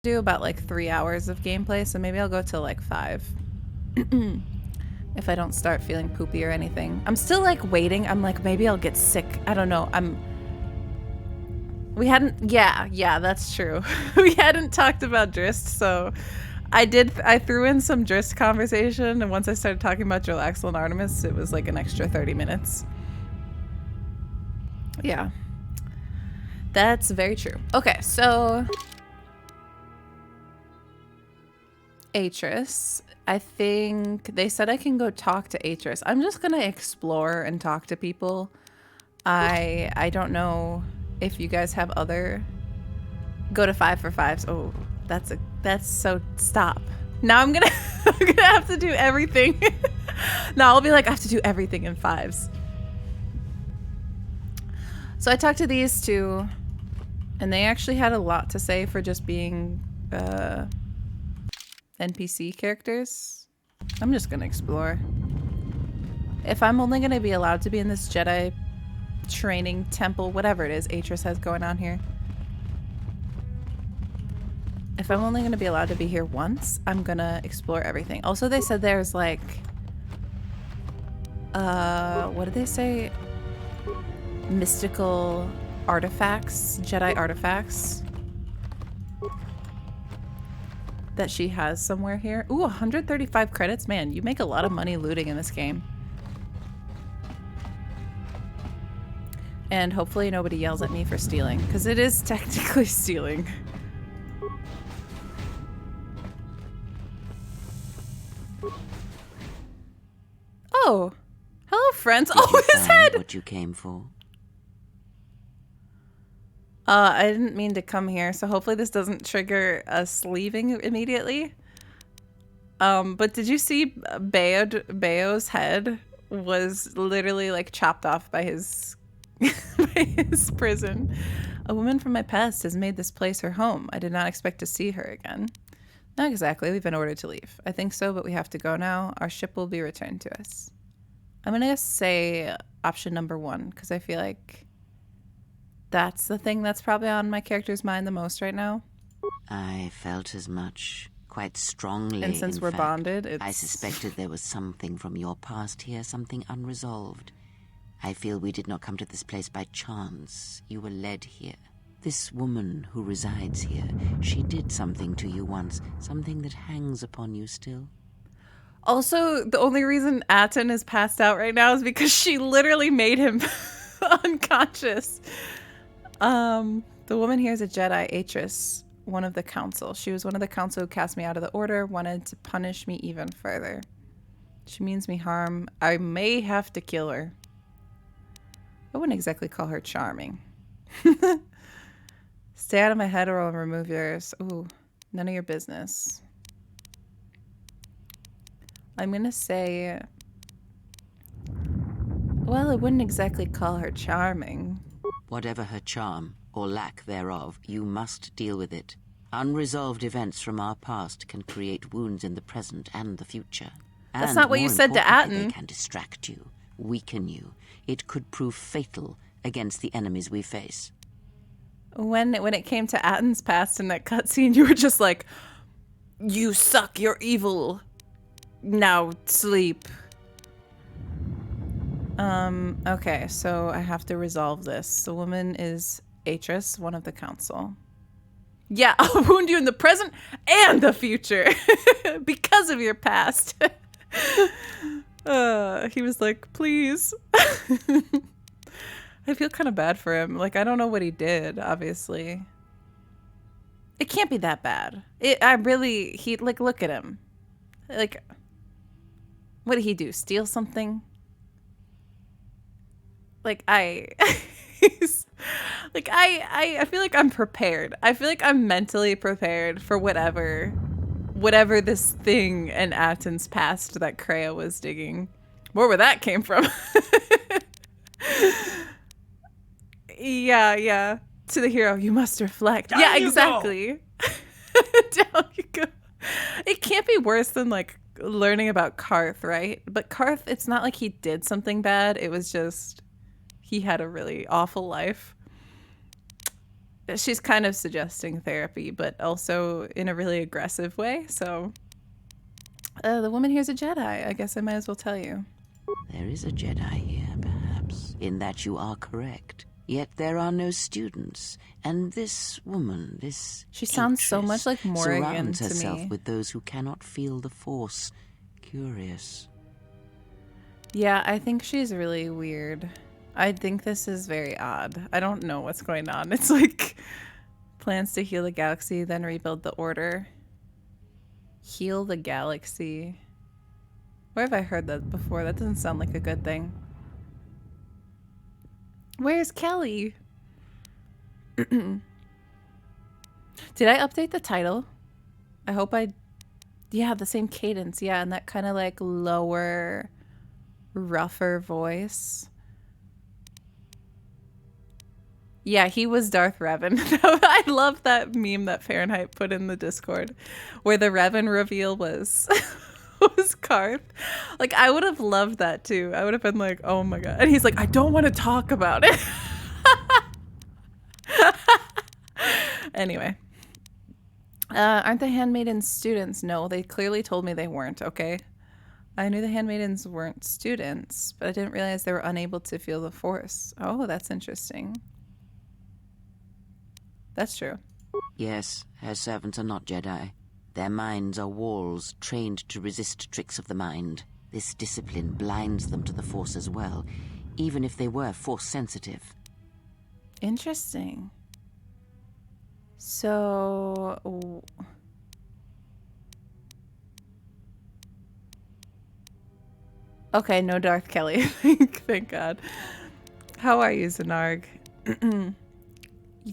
do about like 3 hours of gameplay, so maybe I'll go till like 5. If I don't start feeling poopy or anything. I'm still like waiting. I'm like, maybe I'll get sick. I don't know. We hadn't, yeah, that's true. We hadn't talked about Drist, so I threw in some Drist conversation, and once I started talking about Melaxle and Artemis, it was like an extra 30 minutes. Yeah. That's very true. Okay, so Atris. I think they said I can go talk to Atris. I'm just gonna explore and talk to people. I don't know if you guys have other go to 5 for 5s. Oh, that's so stop. Now I'm gonna have to do everything. Now I'll be like, I have to do everything in 5s. So I talked to these two, and they actually had a lot to say for just being NPC characters. I'm just gonna explore. If I'm only gonna be allowed to be in this Jedi training temple, whatever it is Atris has going on here. If I'm only gonna be allowed to be here once, I'm gonna explore everything. Also, they said there's like, what did they say? Mystical artifacts, Jedi artifacts that she has somewhere here. Ooh, 135 credits. Man, you make a lot of money looting in this game. And hopefully nobody yells at me for stealing, because it is technically stealing. Oh, hello, friends. Oh, his head! What you came for? I didn't mean to come here, so hopefully this doesn't trigger us leaving immediately. But did you see Bao's head was literally like chopped off by his by his prison? A woman from my past has made this place her home. I did not expect to see her again. Not exactly. We've been ordered to leave. I think so, but we have to go now. Our ship will be returned to us. I'm gonna say option number 1, because I feel like that's the thing that's probably on my character's mind the most right now. I felt as much, quite strongly. And since we're bonded, I suspected there was something from your past here, something unresolved. I feel we did not come to this place by chance. You were led here. This woman who resides here, she did something to you once, something that hangs upon you still. Also, the only reason Aten is passed out right now is because she literally made him unconscious. The woman here is a Jedi, Atris, one of the council. She was one of the council who cast me out of the order, wanted to punish me even further. She means me harm. I may have to kill her. I wouldn't exactly call her charming. Stay out of my head or I'll remove yours. Ooh, none of your business. I'm gonna say, well, I wouldn't exactly call her charming. Whatever her charm, or lack thereof, you must deal with it. Unresolved events from our past can create wounds in the present and the future. That's not what you said to Aten. They can distract you, weaken you. It could prove fatal against the enemies we face. When it came to Aten's past in that cutscene, you were just like, you suck, you're evil. Now sleep. Okay, so I have to resolve this. The woman is Atris, one of the council. Yeah, I'll wound you in the present and the future because of your past. He was like, please. I feel kind of bad for him. Like, I don't know what he did, obviously. It can't be that bad. Look at him. Like, what did he do? Steal something? Like, I feel like I'm prepared. I feel like I'm mentally prepared for whatever this thing in Aten's past that Kreia was digging. Where that came from. Yeah. To the hero, you must reflect. Down yeah, you exactly. Down you go. It can't be worse than like learning about Karth, right? But Karth, it's not like he did something bad. It was just he had a really awful life. she's kind of suggesting therapy, but also in a really aggressive way. So the woman here's a Jedi. I guess I might as well tell you. There is a Jedi here, perhaps, in that you are correct. Yet there are no students, and this woman, this she sounds so much like Morrigan surrounds to herself me. with those who cannot feel the Force. Curious. Yeah, I think she's really weird. I think this is very odd. I don't know what's going on. It's like plans to heal the galaxy, then rebuild the order. Heal the galaxy. Where have I heard that before? That doesn't sound like a good thing. Where's Kelly? Did I update the title? I hope I... Yeah, the same cadence. Yeah, and that kind of like lower, rougher voice. Yeah, he was Darth Revan. I love that meme that Fahrenheit put in the Discord where the Revan reveal was was Karth. Like, I would have loved that too. I would have been like, oh my god. And he's like, I don't want to talk about it. Anyway. Aren't the Handmaidens students? No, they clearly told me they weren't, okay? I knew the Handmaidens weren't students, but I didn't realize they were unable to feel the Force. Oh, that's interesting. That's true. Yes, her servants are not Jedi. Their minds are walls trained to resist tricks of the mind. This discipline blinds them to the Force as well, even if they were Force sensitive. Interesting. So... Okay, no Darth Kelly. Thank God. How are you, Zanarg?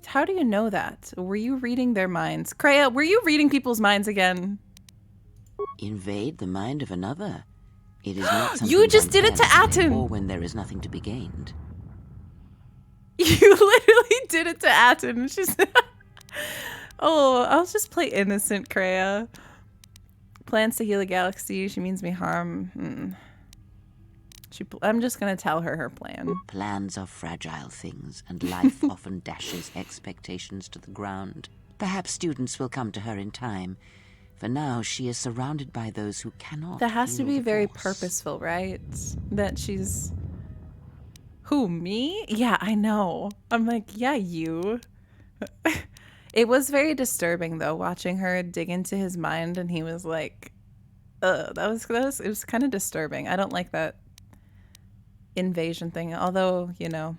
How do you know that? Were you reading their minds? Kreia, were you reading people's minds again? Invade the mind of another. It is not something You just did it to Atten! or when there is nothing to be gained. You literally did it to Atten. She's... Oh, I'll just play innocent, Kreia. Plans to heal a galaxy. She means me harm. I'm just going to tell her her plan. Plans are fragile things, and life often dashes expectations to the ground. Perhaps students will come to her in time. For now, she is surrounded by those who cannot. That has to feel be the very Force. purposeful, right? That she's... Who, me? Yeah, I know. I'm like, yeah, you. It was very disturbing, though, watching her dig into his mind, and he was like, it was kind of disturbing. I don't like that invasion thing, although, you know,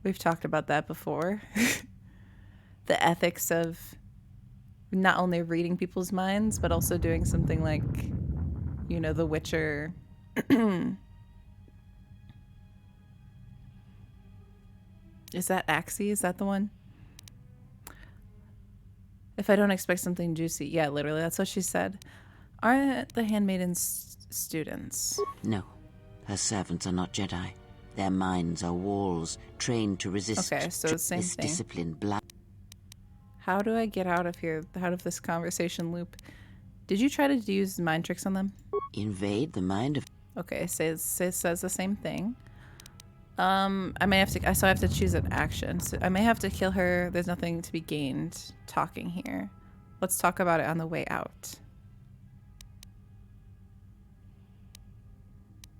we've talked about that before. The ethics of not only reading people's minds, but also doing something like, you know, The Witcher. Is that Axie? Is that the one? If I don't expect something juicy. Yeah, literally, that's what she said. Aren't the Handmaidens students? No. Her servants are not Jedi. Their minds are walls trained to resist. Okay, so same this thing. discipline. How do I get out of here, out of this conversation loop? Did you try to use mind tricks on them? Invade the mind of... Okay, says the same thing. I may have to, so I have to choose an action. So I may have to kill her. There's nothing to be gained talking here. Let's talk about it on the way out.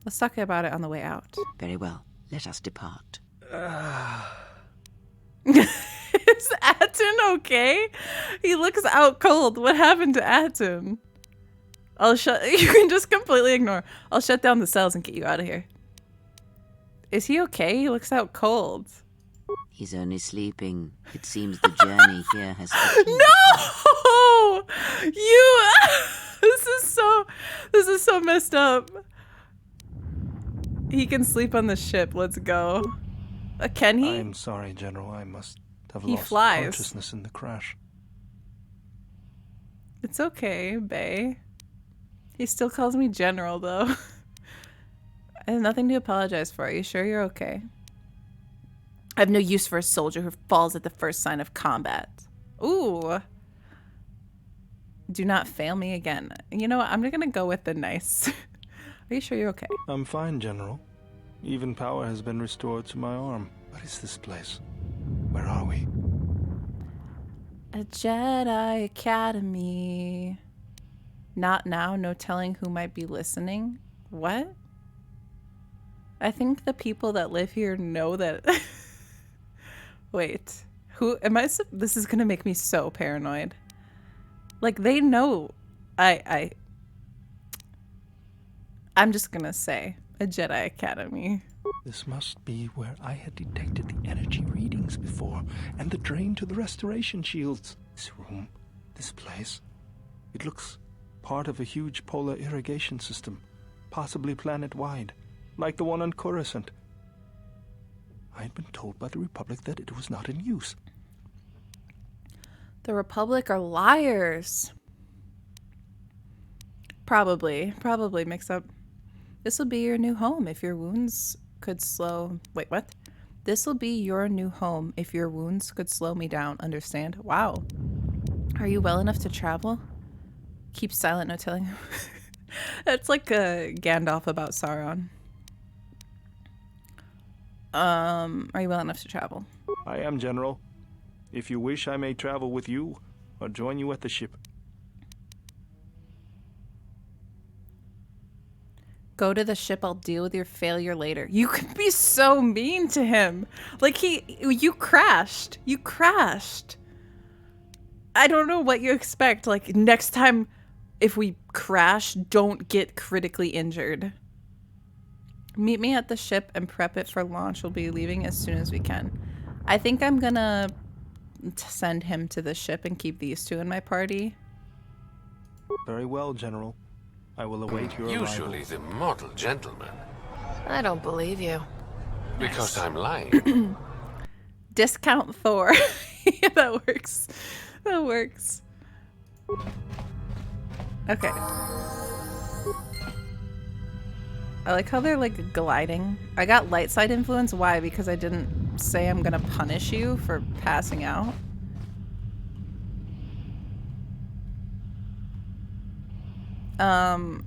Let's talk about it on the way out. Very well. Let us depart. Is Atten okay? He looks out cold. What happened to Atten? You can just completely ignore. I'll shut down the cells and get you out of here. Is he okay? He looks out cold. He's only sleeping. It seems the journey here has... No! You... This is so messed up. He can sleep on the ship. Let's go. Can he? I'm sorry, General. I must have He lost flies. consciousness in the crash. It's okay, Bae. He still calls me General, though. I have nothing to apologize for. Are you sure you're okay? I have no use for a soldier who falls at the first sign of combat. Ooh. Do not fail me again. You know what? I'm going to go with the nice. Are you sure you're okay? I'm fine, General. Even power has been restored to my arm. What is this place? Where are we? A Jedi Academy. Not now, no telling who might be listening. What? I think the people that live here know that. Wait, who am I? This is gonna make me so paranoid. Like, they know. I'm just gonna say a Jedi Academy. This must be where I had detected the energy readings before, and the drain to the restoration shields. This room, this place, it looks part of a huge polar irrigation system, possibly planet-wide, like the one on Coruscant. I had been told by the Republic that it was not in use. The Republic are liars. Probably mix up. This will be your new home if your wounds could slow... Wait, what? This will be your new home if your wounds could slow me down, understand? Wow. Are you well enough to travel? Keep silent, no telling. That's like a Gandalf about Sauron. Are you well enough to travel? I am, General. If you wish, I may travel with you, or join you at the ship. Go to the ship, I'll deal with your failure later. You could be so mean to him. Like, you crashed. You crashed. I don't know what you expect. Like, next time, if we crash, don't get critically injured. Meet me at the ship and prep it for launch. We'll be leaving as soon as we can. I think I'm gonna send him to the ship and keep these two in my party. Very well, General. I will await your arrival. Usually the model gentleman. I don't believe you. Because I'm lying. Discount Thor. Yeah, that works. That works. Okay. I like how they're like gliding. I got lightside influence. Why? Because I didn't say I'm gonna punish you for passing out.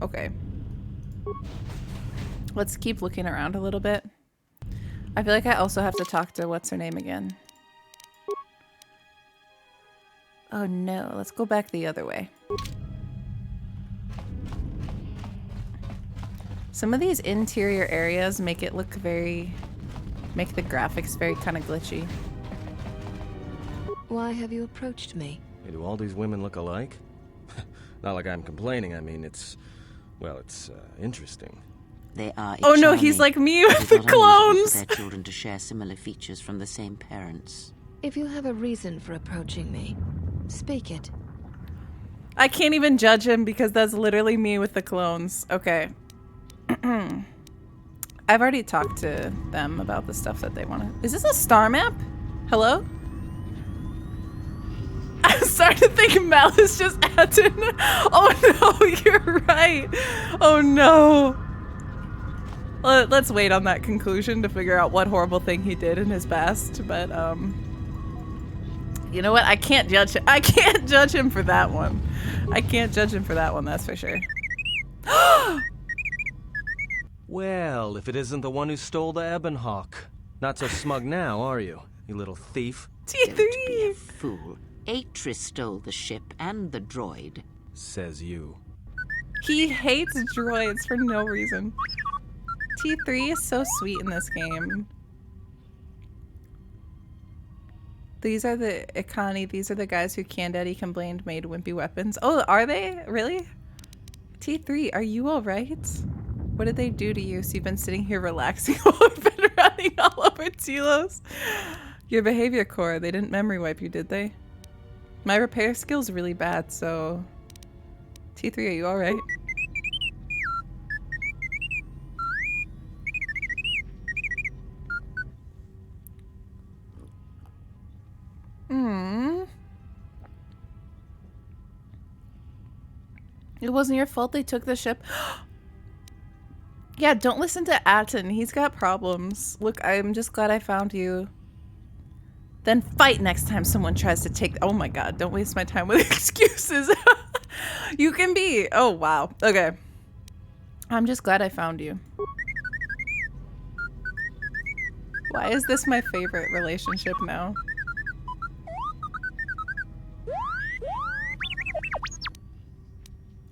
Okay. Let's keep looking around a little bit. I feel like I also have to talk to what's her name again. Oh no, let's go back the other way. Some of these interior areas make it look make the graphics very kind of glitchy. Why have you approached me? Hey, do all these women look alike? Not like I'm complaining, I mean, it's interesting. They are Oh no, he's like me with the It is not unusual clones! for their children to share similar features from the same parents. If you have a reason for approaching me, speak it. I can't even judge him because that's literally me with the clones. Okay. I've already talked to them about the stuff that they want to... Is this a star map? Hello? I'm starting to think Mal is just Atten. Oh no, you're right. Oh no. Let's wait on that conclusion to figure out what horrible thing he did in his past. But, you know what? I can't judge him. I can't judge him for that one. I can't judge him for that one, that's for sure. Well, if it isn't the one who stole the Ebon Hawk. Not so smug now, are you little thief? Don't be a T3! fool. Atris stole the ship and the droid. Says you. He hates droids for no reason. T3 is so sweet in this game. These are the Ikani. These are the guys who Candaddy complained made wimpy weapons. Oh, are they? Really? T3, are you alright? What did they do to you? So you've been sitting here relaxing while we've been running all over Telos? Your behavior core. They didn't memory wipe you, did they? My repair skill's really bad, so... T3, are you alright? It wasn't your fault they took the ship. Yeah, don't listen to Atten. He's got problems. Look, I'm just glad I found you. Then fight next time someone tries to take... Oh my god, don't waste my time with excuses. You can be... Oh, wow. Okay. I'm just glad I found you. Why is this my favorite relationship now?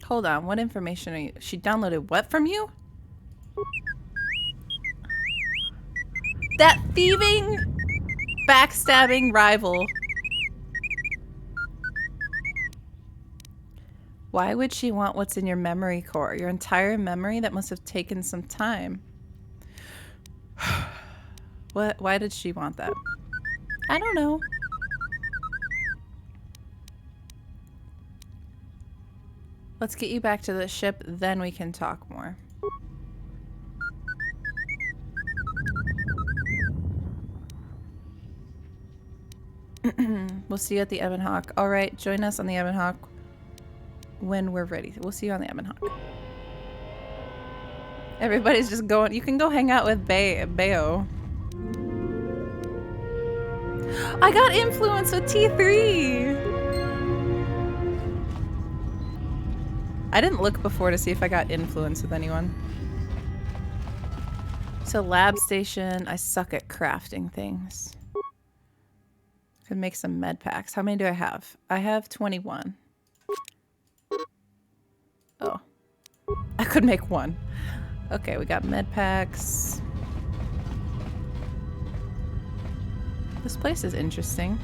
Hold on, what information are you? She downloaded what from you? That thieving, backstabbing rival. Why would she want what's in your memory core? Your entire memory? That must have taken some time. What? Why did she want that? I don't know. Let's get you back to the ship, then we can talk more. We'll see you at the Ebon Hawk. Alright, join us on the Ebon Hawk when we're ready. We'll see you on the Ebon Hawk. Everybody's just going. You can go hang out with Bao. I got influence with T3! I didn't look before to see if I got influence with anyone. So lab station, I suck at crafting things. Could make some med packs. How many do I have? I have 21. Oh. I could make one. Okay, we got med packs. This place is interesting.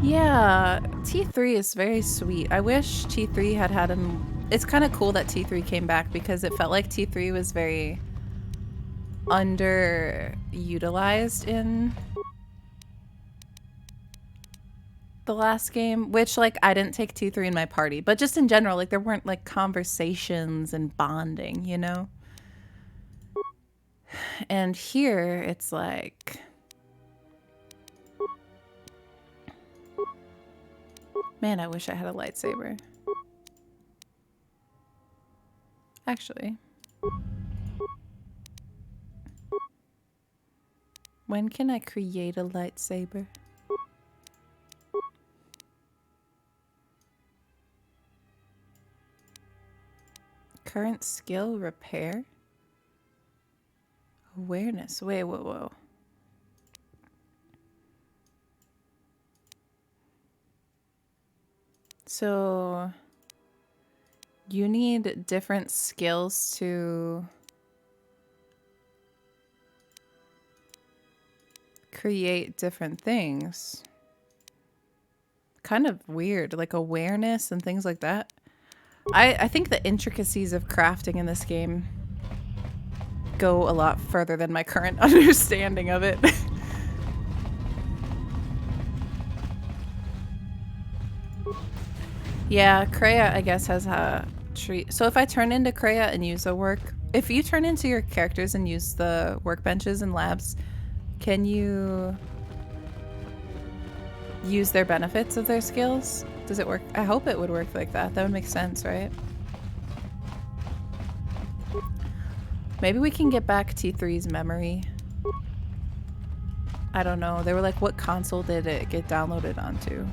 Yeah, T3 is very sweet. I wish T3 had him. It's kind of cool that T3 came back because it felt like T3 was very underutilized in the last game, which, like, I didn't take T3 in my party, but just in general, like, there weren't, like, conversations and bonding, you know? And here, it's like... Man, I wish I had a lightsaber. Actually. When can I create a lightsaber? Current skill, repair? Awareness. Wait, whoa. So you need different skills to create different things. Kind of weird, like awareness and things like that. I think the intricacies of crafting in this game go a lot further than my current understanding of it. Yeah, Kreia, I guess, has a treat. So if I turn into Kreia and use a if you turn into your characters and use the workbenches and labs, can you use their benefits of their skills? Does it work? I hope it would work like that. That would make sense, right? Maybe we can get back T3's memory. I don't know. They were like, what console did it get downloaded onto?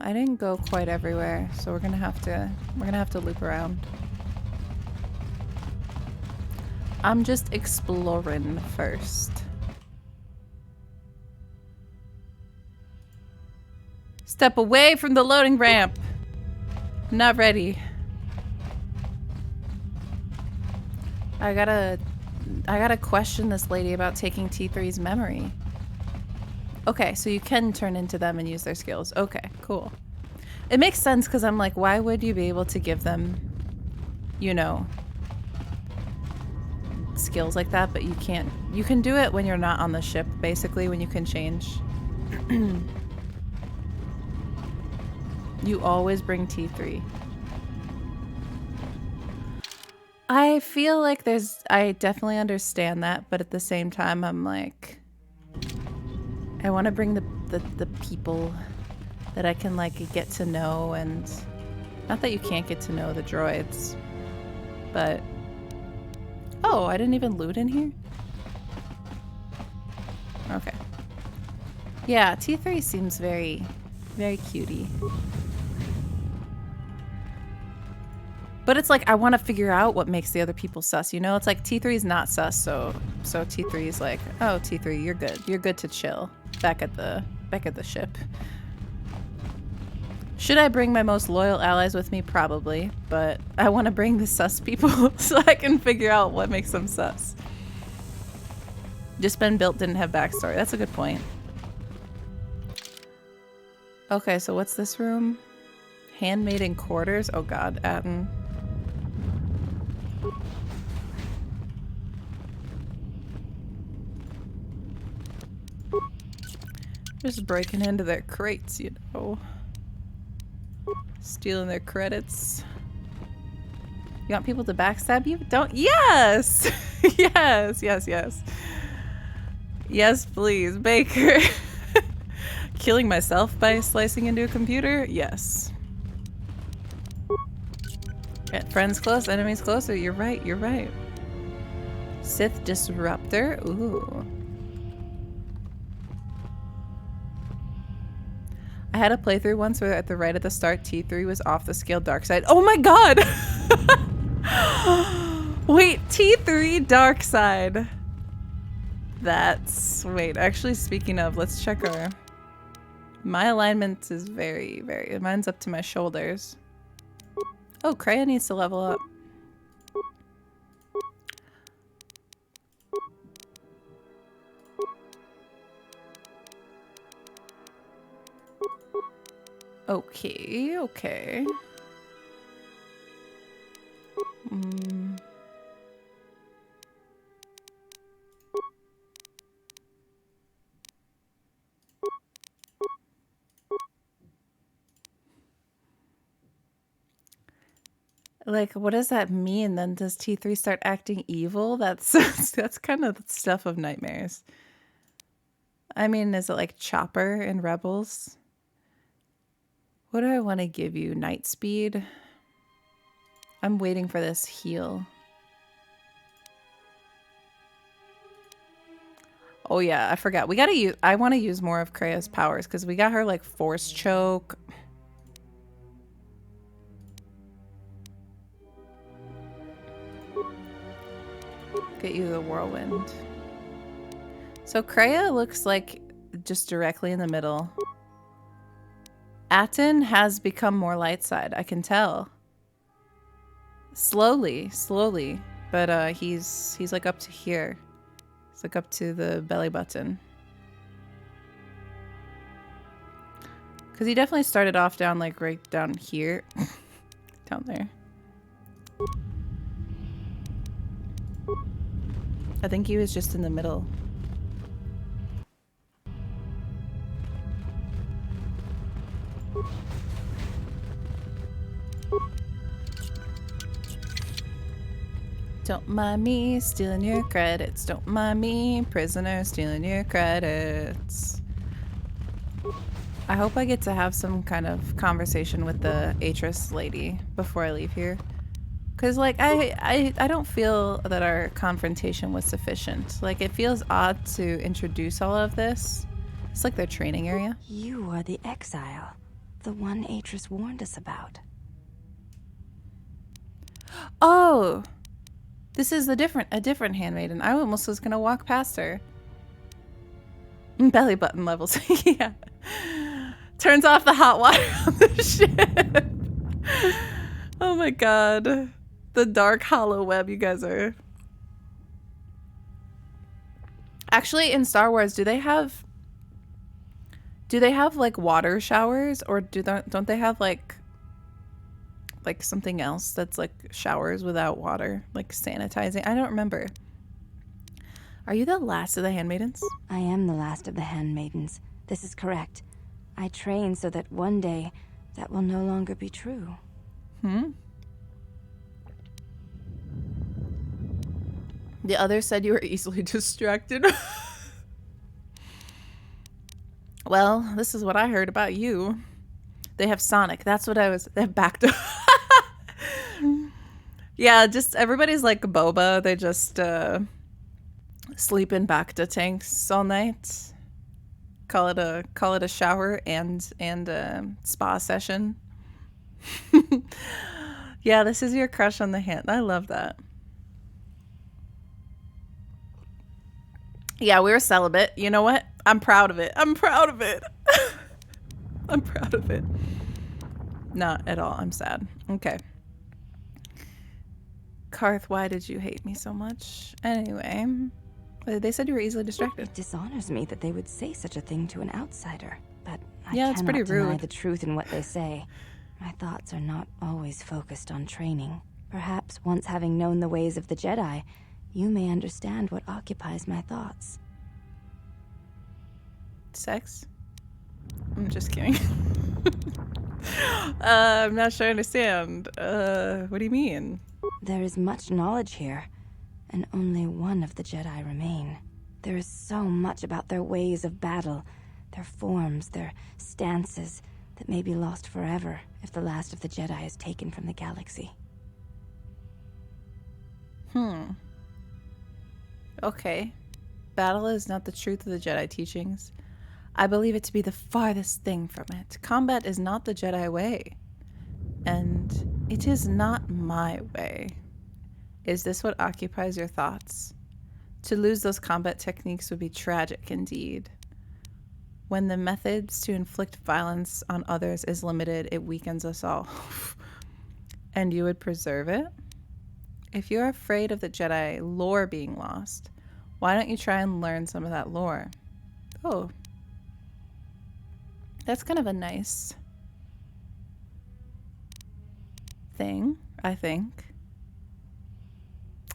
I didn't go quite everywhere, so we're gonna have to loop around. I'm just exploring first. Step away from the loading ramp. I'm not ready. I gotta question this lady about taking T3's memory. Okay, so you can turn into them and use their skills. Okay, cool. It makes sense because I'm like, why would you be able to give them, you know, skills like that, but you can't. You can do it when you're not on the ship, basically, when you can change. You always bring T3. I feel like I definitely understand that, but at the same time, I'm like, I want to bring the people that I can, like, get to know, and not that you can't get to know the droids, but... Oh, I didn't even loot in here? Okay. Yeah, T3 seems very, very cutie. But it's like I want to figure out what makes the other people sus, you know? It's like T3 is not sus, so T3 is like, oh, T3, you're good. You're good to chill back at the ship. Should I bring my most loyal allies with me? Probably, but I want to bring the sus people so I can figure out what makes them sus. Just been built didn't have backstory. That's a good point. Okay, so what's this room? Handmaiden quarters? Oh god, Atten. Just breaking into their crates, you know. Stealing their credits. You want people to backstab you? Don't. Yes! Yes, yes, yes. Yes, please. Baker. Killing myself by slicing into a computer? Yes. Get friends close, enemies closer. You're right, you're right. Sith Disruptor? Ooh. I had a playthrough once where at the right at the start, T3 was off the scale dark side. Oh my god! Wait, T3 dark side. That's... Wait, actually speaking of, let's check our... My alignment is very, very... Mine's up to my shoulders. Oh, Kreia needs to level up. Okay, okay. Like, what does that mean? Then does T3 start acting evil? That's kind of the stuff of nightmares. I mean, is it like Chopper in Rebels? What do I want to give you? Night speed? I'm waiting for this heal. Oh yeah, I forgot. We gotta use... I want to use more of Kreia's powers because we got her like force choke. Get you the whirlwind. So Kreia looks like just directly in the middle. Atten has become more light side, I can tell. Slowly, slowly. But he's like up to here. He's like up to the belly button. Cause he definitely started off down like right down here. Down there. I think he was just in the middle. Don't mind me stealing your credits. Don't mind me, prisoner, stealing your credits. I hope I get to have some kind of conversation with the Atris lady before I leave here. Because, like, I don't feel that our confrontation was sufficient. Like, it feels odd to introduce all of this. It's like their training area. You are the exile. The one Atris warned us about. Oh! This is a different handmaiden. I almost was gonna walk past her. Belly button levels. Yeah. Turns off the hot water on the ship. Oh my god. The dark hollow web you guys are. Actually, in Star Wars, do they have like water showers, or don't they have like something else that's like showers without water, like sanitizing? I don't remember. Are you the last of the handmaidens? I am the last of the handmaidens. This is correct. I train so that one day that will no longer be true. The others said you were easily distracted. Well, this is what I heard about you. They have Sonic. That's what I was... They have back-dur. Yeah, just everybody's like Boba. They just sleep in back-dur tanks all night. Call it a shower and a spa session. Yeah, this is your crush on the hand. I love that. Yeah, we were celibate. You know what? I'm proud of it. I'm proud of it. I'm proud of it. Not at all. I'm sad. Okay. Karth, why did you hate me so much? Anyway, they said you were easily distracted. It dishonors me that they would say such a thing to an outsider, but I Yeah, it's cannot pretty deny rude. the truth in what they say. My thoughts are not always focused on training. Perhaps once having known the ways of the Jedi, you may understand what occupies my thoughts. Sex? I'm just kidding. I'm not sure I understand. What do you mean? There is much knowledge here, and only one of the Jedi remain. There is so much about their ways of battle, their forms, their stances, that may be lost forever if the last of the Jedi is taken from the galaxy. Okay. Battle is not the truth of the Jedi teachings. I believe it to be the farthest thing from it. Combat is not the Jedi way. And it is not my way. Is this what occupies your thoughts? To lose those combat techniques would be tragic indeed. When the methods to inflict violence on others is limited, it weakens us all. And you would preserve it? If you're afraid of the Jedi lore being lost, why don't you try and learn some of that lore? Oh. That's kind of a nice thing, I think.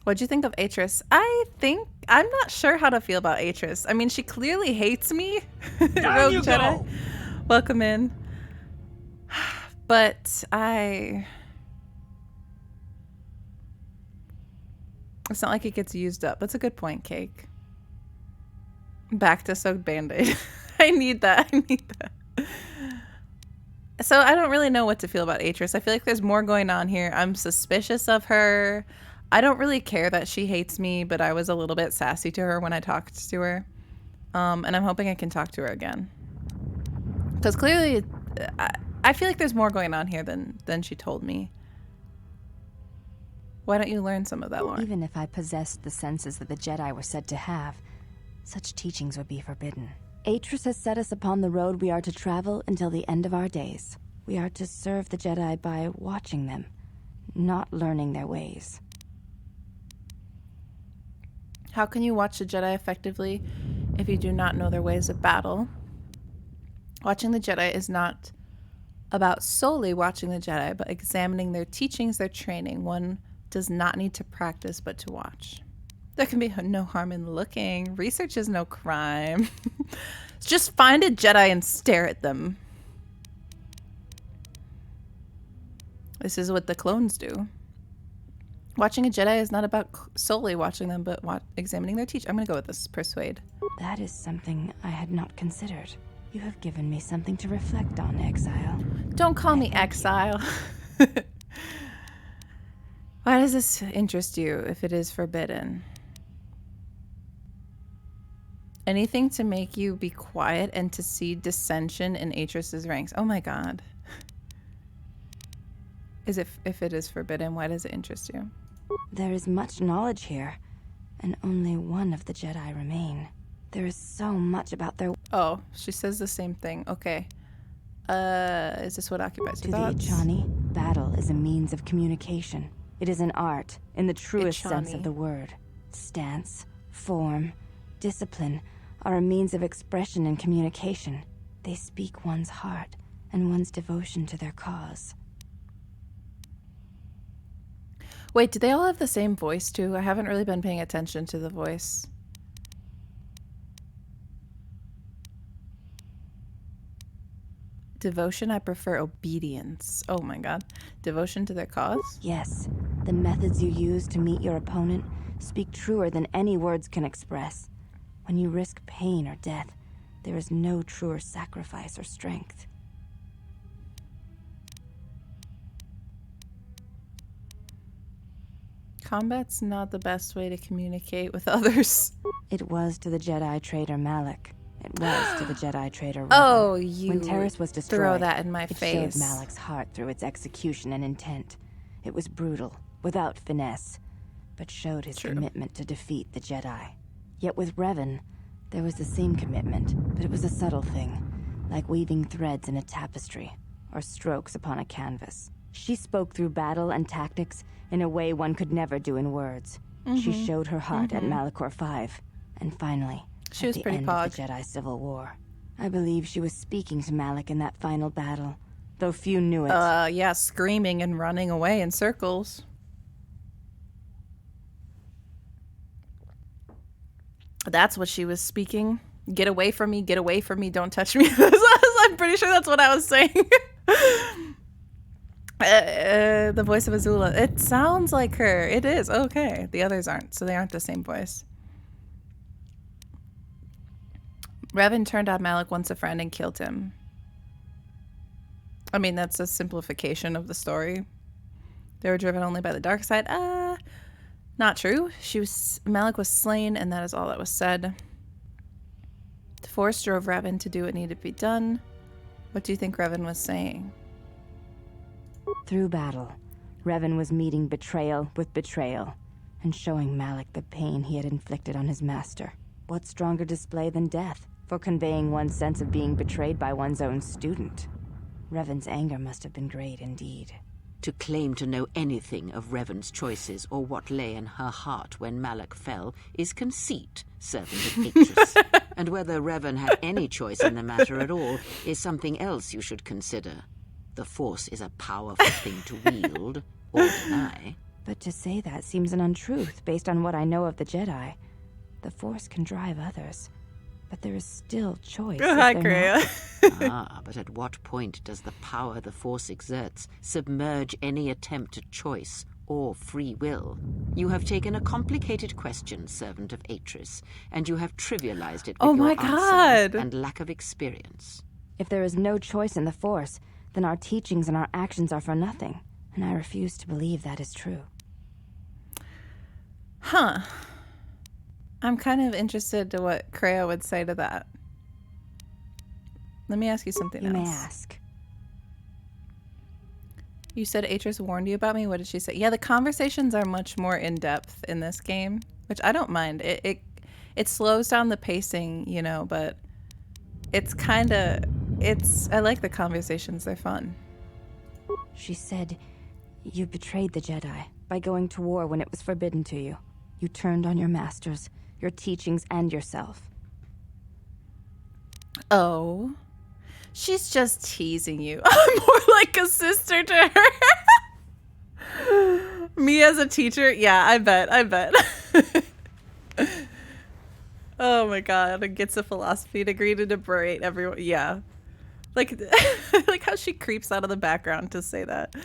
What'd you think of Atris? I'm not sure how to feel about Atris. I mean, she clearly hates me. Rogue you Jedi. go! Welcome in. But it's not like it gets used up. That's a good point, Cake. Back to soaked Band-Aid. I need that. I need that. So I don't really know what to feel about Atris. I feel like there's more going on here. I'm suspicious of her. I don't really care that she hates me, but I was a little bit sassy to her when I talked to her. And I'm hoping I can talk to her again. Because clearly, I feel like there's more going on here than she told me. Why don't you learn some of that lore? Even if I possessed the senses that the Jedi were said to have, such teachings would be forbidden. Atris has set us upon the road we are to travel until the end of our days. We are to serve the Jedi by watching them, not learning their ways. How can you watch the Jedi effectively if you do not know their ways of battle? Watching the Jedi is not about solely watching the Jedi, but examining their teachings, their training. One does not need to practice, but to watch. There can be no harm in looking. Research is no crime. Just find a Jedi and stare at them. This is what the clones do. Watching a Jedi is not about solely watching them, but examining their teaching. I'm going to go with this. Persuade. That is something I had not considered. You have given me something to reflect on, Exile. Don't call me Exile. Why does this interest you if it is forbidden? Anything to make you be quiet and to see dissension in Atris's ranks. Oh my god. If it is forbidden, why does it interest you? There is much knowledge here, and only one of the Jedi remain. There is so much about their... Oh, she says the same thing. Okay. Is this what occupies To your the thoughts? Ichani, battle is a means of communication. It is an art, in the truest sense Ichani. of the word. Stance, form, discipline are a means of expression and communication. They speak one's heart and one's devotion to their cause. Wait, do they all have the same voice too? I haven't really been paying attention to the voice. Devotion, I prefer obedience. Oh my god. Devotion to their cause? Yes, the methods you use to meet your opponent speak truer than any words can express. When you risk pain or death, there is no truer sacrifice or strength. Combat's not the best way to communicate with others. It was to the Jedi traitor Malak. It was to the Jedi traitor Revan. Oh, you When Terrace was destroyed, throw that in my it face. showed Malak's heart through its execution and intent. It was brutal, without finesse, but showed his commitment to defeat the Jedi. Yet with Revan, there was the same commitment, but it was a subtle thing, like weaving threads in a tapestry, or strokes upon a canvas. She spoke through battle and tactics in a way one could never do in words. She showed her heart at Malachor V, and finally, She at was the pretty end pog. of the Jedi Civil War. I believe she was speaking to Malak in that final battle, though few knew it. Yeah, screaming and running away in circles. That's what she was speaking. Get away from me, don't touch me. I'm pretty sure that's what I was saying. The voice of Azula. It sounds like her. It is. Okay. The others aren't, so they aren't the same voice. Revan turned on Malak once a friend and killed him. I mean, that's a simplification of the story. They were driven only by the dark side. Not true. Malak was slain, and that is all that was said. The Force drove Revan to do what needed to be done. What do you think Revan was saying? Through battle, Revan was meeting betrayal with betrayal, and showing Malak the pain he had inflicted on his master. What stronger display than death for conveying one's sense of being betrayed by one's own student? Revan's anger must have been great indeed. To claim to know anything of Revan's choices or what lay in her heart when Malak fell is conceit, servant of Atris. And whether Revan had any choice in the matter at all is something else you should consider. The Force is a powerful thing to wield or deny. But to say that seems an untruth based on what I know of the Jedi. The Force can drive others, but there is still choice. Hi, is there not? Ah, but at what point does the power the Force exerts submerge any attempt at choice or free will? You have taken a complicated question, servant of Atris, and you have trivialized it with Oh your my answer God. and lack of experience. If there is no choice in the Force, then our teachings and our actions are for nothing, and I refuse to believe that is true. Huh. I'm kind of interested to what Kreia would say to that. Let me ask you something You else. may ask. You said Atris warned you about me. What did she say? Yeah, the conversations are much more in depth in this game, which I don't mind. It slows down the pacing, you know, but it's kind of I like the conversations. They're fun. She said, you betrayed the Jedi by going to war when it was forbidden to you. You turned on your masters, your teachings, and yourself. Oh, she's just teasing you. I'm more like a sister to her. Me as a teacher? Yeah, I bet. Oh my god, it gets a philosophy degree to berate everyone. Yeah. Like, like how she creeps out of the background to say that.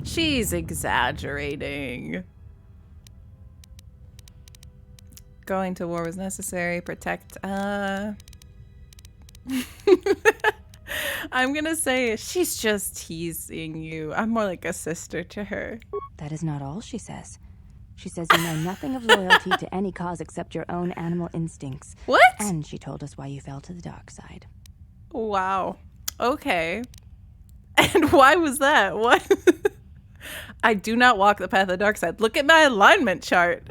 She's exaggerating. Going to war was necessary. Protect. I'm gonna say she's just teasing you. I'm more like a sister to her. That is not all she says. She says you know nothing of loyalty to any cause except your own animal instincts. What? And she told us why you fell to the dark side. Wow. Okay. And why was that? What? I do not walk the path of the dark side. Look at my alignment chart.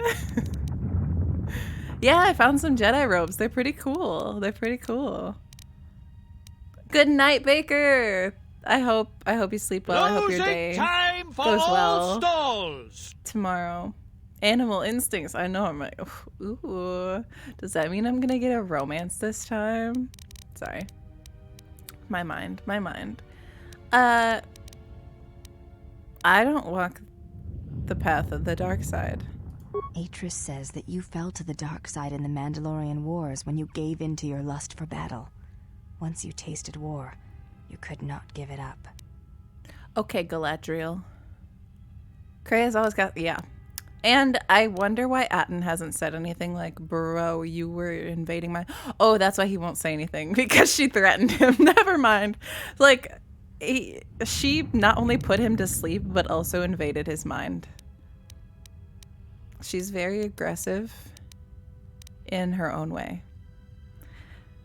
Yeah, I found some Jedi robes. They're pretty cool. Good night, Baker. I hope you sleep well. I hope your day goes well tomorrow. Animal instincts. I know. I'm like, ooh. Does that mean I'm gonna get a romance this time? Sorry. My mind. I don't walk the path of the dark side. Atris says that you fell to the dark side in the Mandalorian Wars when you gave in to your lust for battle. Once you tasted war, you could not give it up. Okay, Galadriel. Kreia's always got... Yeah. And I wonder why Atten hasn't said anything like, bro, you were invading my... Oh, that's why he won't say anything. Because she threatened him. Never mind. Like, she not only put him to sleep, but also invaded his mind. She's very aggressive in her own way.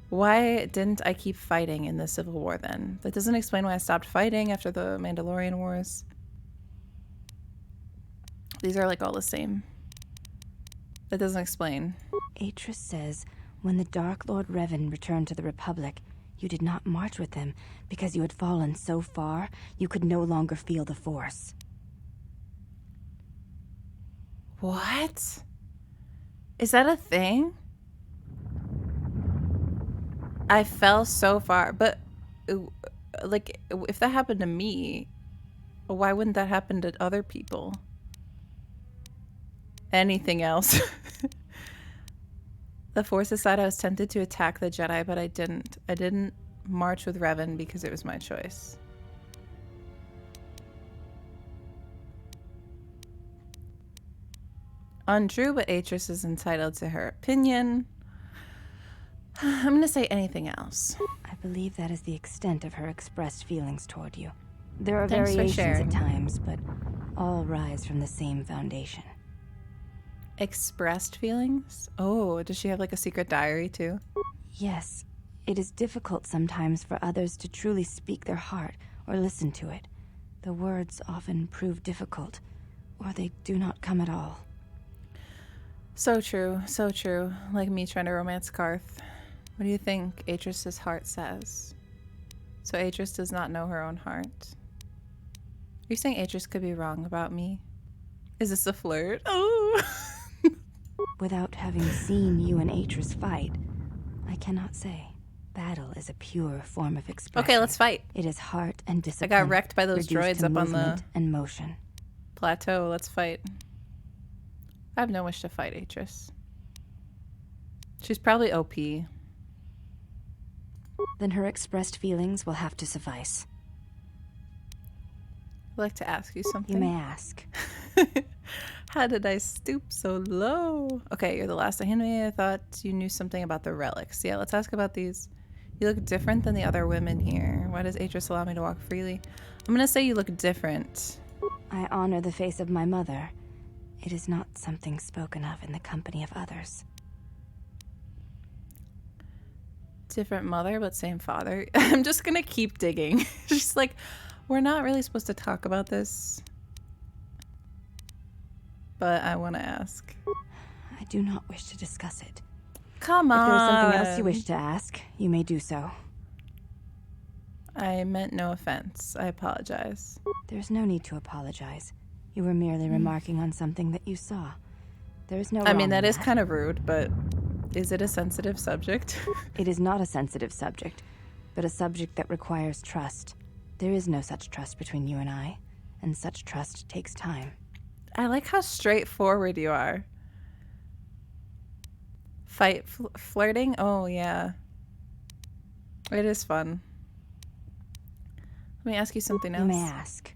Why didn't I keep fighting in the Civil War then? That doesn't explain why I stopped fighting after the Mandalorian Wars. These are like all the same. That doesn't explain. Atris says when the Dark Lord Revan returned to the Republic, you did not march with him because you had fallen so far you could no longer feel the Force. What? Is that a thing? I fell so far, but like if that happened to me, why wouldn't that happen to other people? Anything else? The Force aside, I was tempted to attack the Jedi, but I didn't. I didn't march with Revan because it was my choice. Untrue, but Atris is entitled to her opinion. I'm going to say anything else. I believe that is the extent of her expressed feelings toward you. There are Thanks for variations sharing. at times, but all rise from the same foundation. Expressed feelings? Oh, does she have like a secret diary too? Yes, it is difficult sometimes for others to truly speak their heart or listen to it. The words often prove difficult, or they do not come at all. So true, so true. Like me trying to romance Karth. What do you think Atris's heart says? So Atris does not know her own heart. Are you saying Atris could be wrong about me? Is this a flirt? Oh! Without having seen you and Atris fight, I cannot say. Battle is a pure form of expression. Okay, let's fight. It is heart and I discipline. got wrecked by those reduced droids to up on the movement and motion. plateau. Let's fight. I have no wish to fight Atris. She's probably OP. Then her expressed feelings will have to suffice. I'd like to ask you something. You may ask. How did I stoop so low? Okay, you're the last handmaid. I thought you knew something about the relics. Yeah, let's ask about these. You look different than the other women here. Why does Atris allow me to walk freely? I'm gonna say you look different. I honor the face of my mother. It is not something spoken of in the company of others. Different mother, but same father. I'm just gonna keep digging. She's like, we're not really supposed to talk about this, but I want to ask. I do not wish to discuss it. Come on. If there is something else you wish to ask, you may do so. I meant no offense. I apologize. There's no need to apologize. You were merely remarking on something that you saw. There is no I mean, wrong in that is kind of rude, but is it a sensitive subject? It is not a sensitive subject, but a subject that requires trust. There is no such trust between you and I, and such trust takes time. I like how straightforward you are. Fight flirting? Oh, yeah. It is fun. Let me ask you something else. You may ask.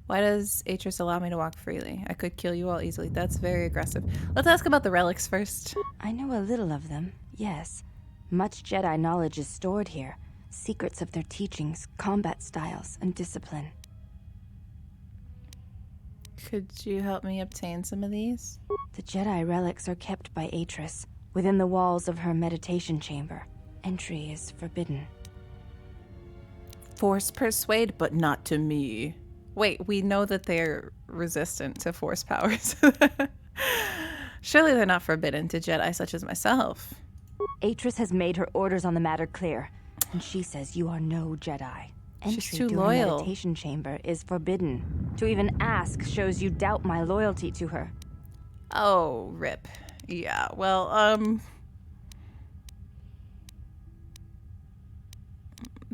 Why does Atris allow me to walk freely? I could kill you all easily. That's very aggressive. Let's ask about the relics first. I know a little of them, yes. Much Jedi knowledge is stored here. Secrets of their teachings, combat styles, and discipline. Could you help me obtain some of these? The Jedi relics are kept by Atris, within the walls of her meditation chamber. Entry is forbidden. Force persuade, but not to me. Wait, we know that they're resistant to force powers. Surely they're not forbidden to Jedi such as myself. Atris has made her orders on the matter clear, and she says you are no Jedi. Entry She's too to her loyal. meditation chamber is forbidden. To even ask shows you doubt my loyalty to her. Oh, rip. Yeah, well,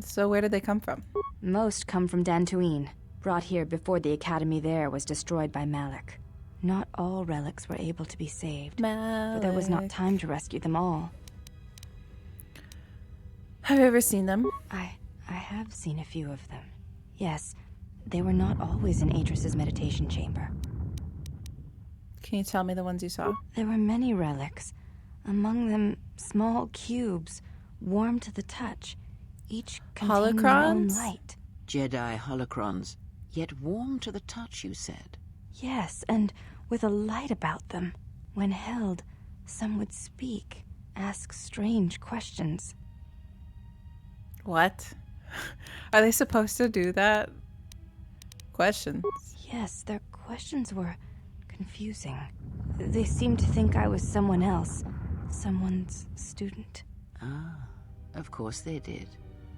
so where did they come from? Most come from Dantooine, brought here before the academy there was destroyed by Malak. Not all relics were able to be saved, but there was not time to rescue them all. Have you ever seen them? I have seen a few of them. Yes, they were not always in Atris's meditation chamber. Can you tell me the ones you saw? There were many relics, among them small cubes, warm to the touch, each containing their own Holocrons? light. Jedi holocrons, yet warm to the touch, you said. Yes, and with a light about them. When held, some would speak, ask strange questions. What? Are they supposed to do that? questions. Yes, their questions were confusing. They seemed to think I was someone else. Someone's student. Ah, of course they did.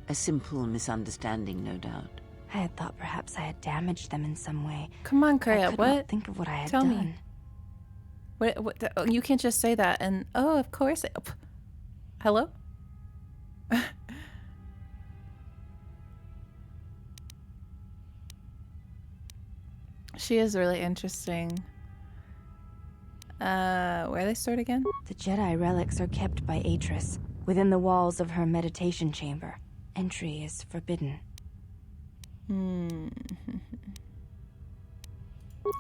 A simple misunderstanding, no doubt. I had thought perhaps I had damaged them in some way. Come on, I Kreia, could what? not think of what I had Tell done. me. What, you can't just say that and, oh, of course. Hello? She is really interesting. Where are they stored again? The Jedi relics are kept by Atris, within the walls of her meditation chamber. Entry is forbidden. Hmm.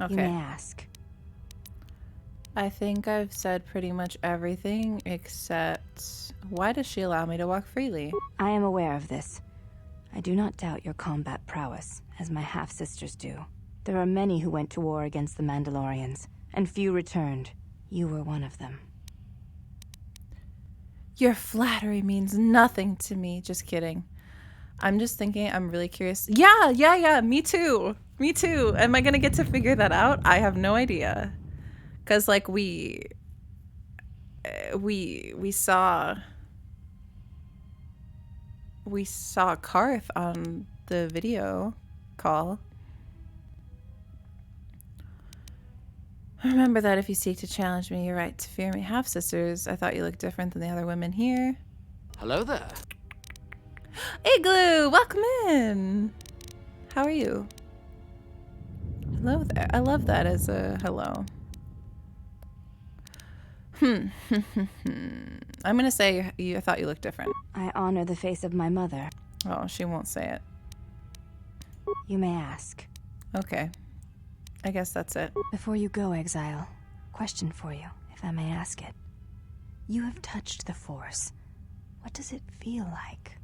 You may Okay. ask. I think I've said pretty much everything except why does she allow me to walk freely? I am aware of this. I do not doubt your combat prowess, as my half-sisters do. There are many who went to war against the Mandalorians, and few returned. You were one of them. Your flattery means nothing to me. Just kidding. I'm just thinking, I'm really curious. Yeah, me too. Me too. Am I gonna get to figure that out? I have no idea. Cause like we saw Karth on the video call. Remember that if you seek to challenge me, you're right to fear me. Half-sisters, I thought you looked different than the other women here. Hello there. Igloo, welcome in. How are you? Hello there. I love that as a hello. I'm gonna say I thought you looked different. I honor the face of my mother. Oh, she won't say it. You may ask. Okay. I guess that's it. Before you go, Exile, question for you, if I may ask it. You have touched the Force. What does it feel like?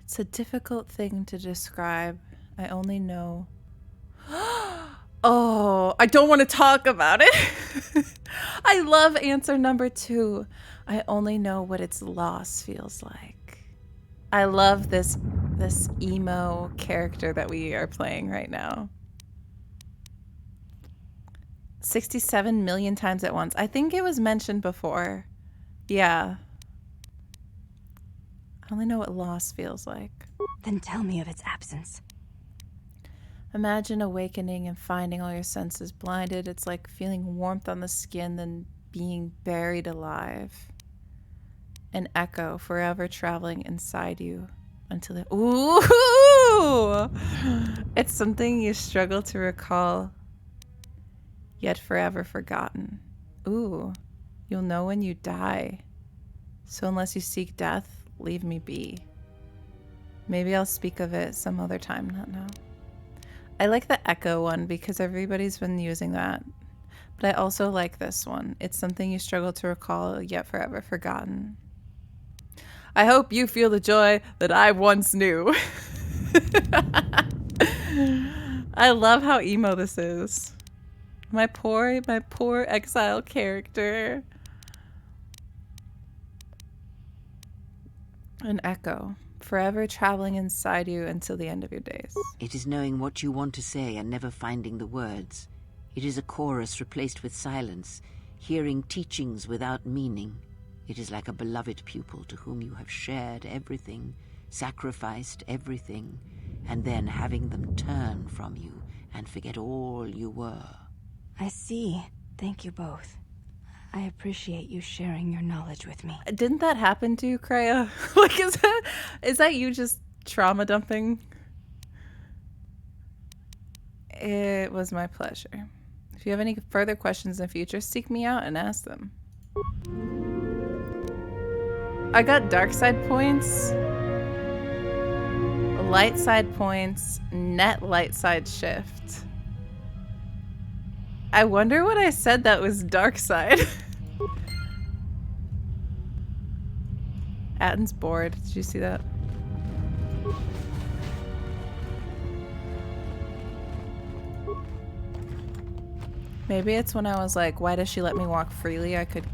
It's a difficult thing to describe. I only know. Oh, I don't want to talk about it. I love answer number 2. I only know what its loss feels like. I love this emo character that we are playing right now. 67 million times at once. I think it was mentioned before. Yeah. I only know what loss feels like. Then tell me of its absence. Imagine awakening and finding all your senses blinded. It's like feeling warmth on the skin, then being buried alive. An echo forever traveling inside you until it. Ooh! It's something you struggle to recall, yet forever forgotten. Ooh. You'll know when you die. So unless you seek death, leave me be. Maybe I'll speak of it some other time, not now. I like the echo one because everybody's been using that. But I also like this one. It's something you struggle to recall, yet forever forgotten. I hope you feel the joy that I once knew. I love how emo this is. My poor exile character. An echo. Forever traveling inside you until the end of your days. It is knowing what you want to say and never finding the words. It is a chorus replaced with silence, hearing teachings without meaning. It is like a beloved pupil to whom you have shared everything, sacrificed everything, and then having them turn from you and forget all you were. I see. Thank you both. I appreciate you sharing your knowledge with me. Didn't that happen to you, Kreia? Like, is that you just trauma dumping? It was my pleasure. If you have any further questions in the future, seek me out and ask them. I got dark side points, light side points, net light side shift. I wonder what I said that was dark side. Atten's bored. Did you see that? Maybe it's when I was like, why does she let me walk freely? I could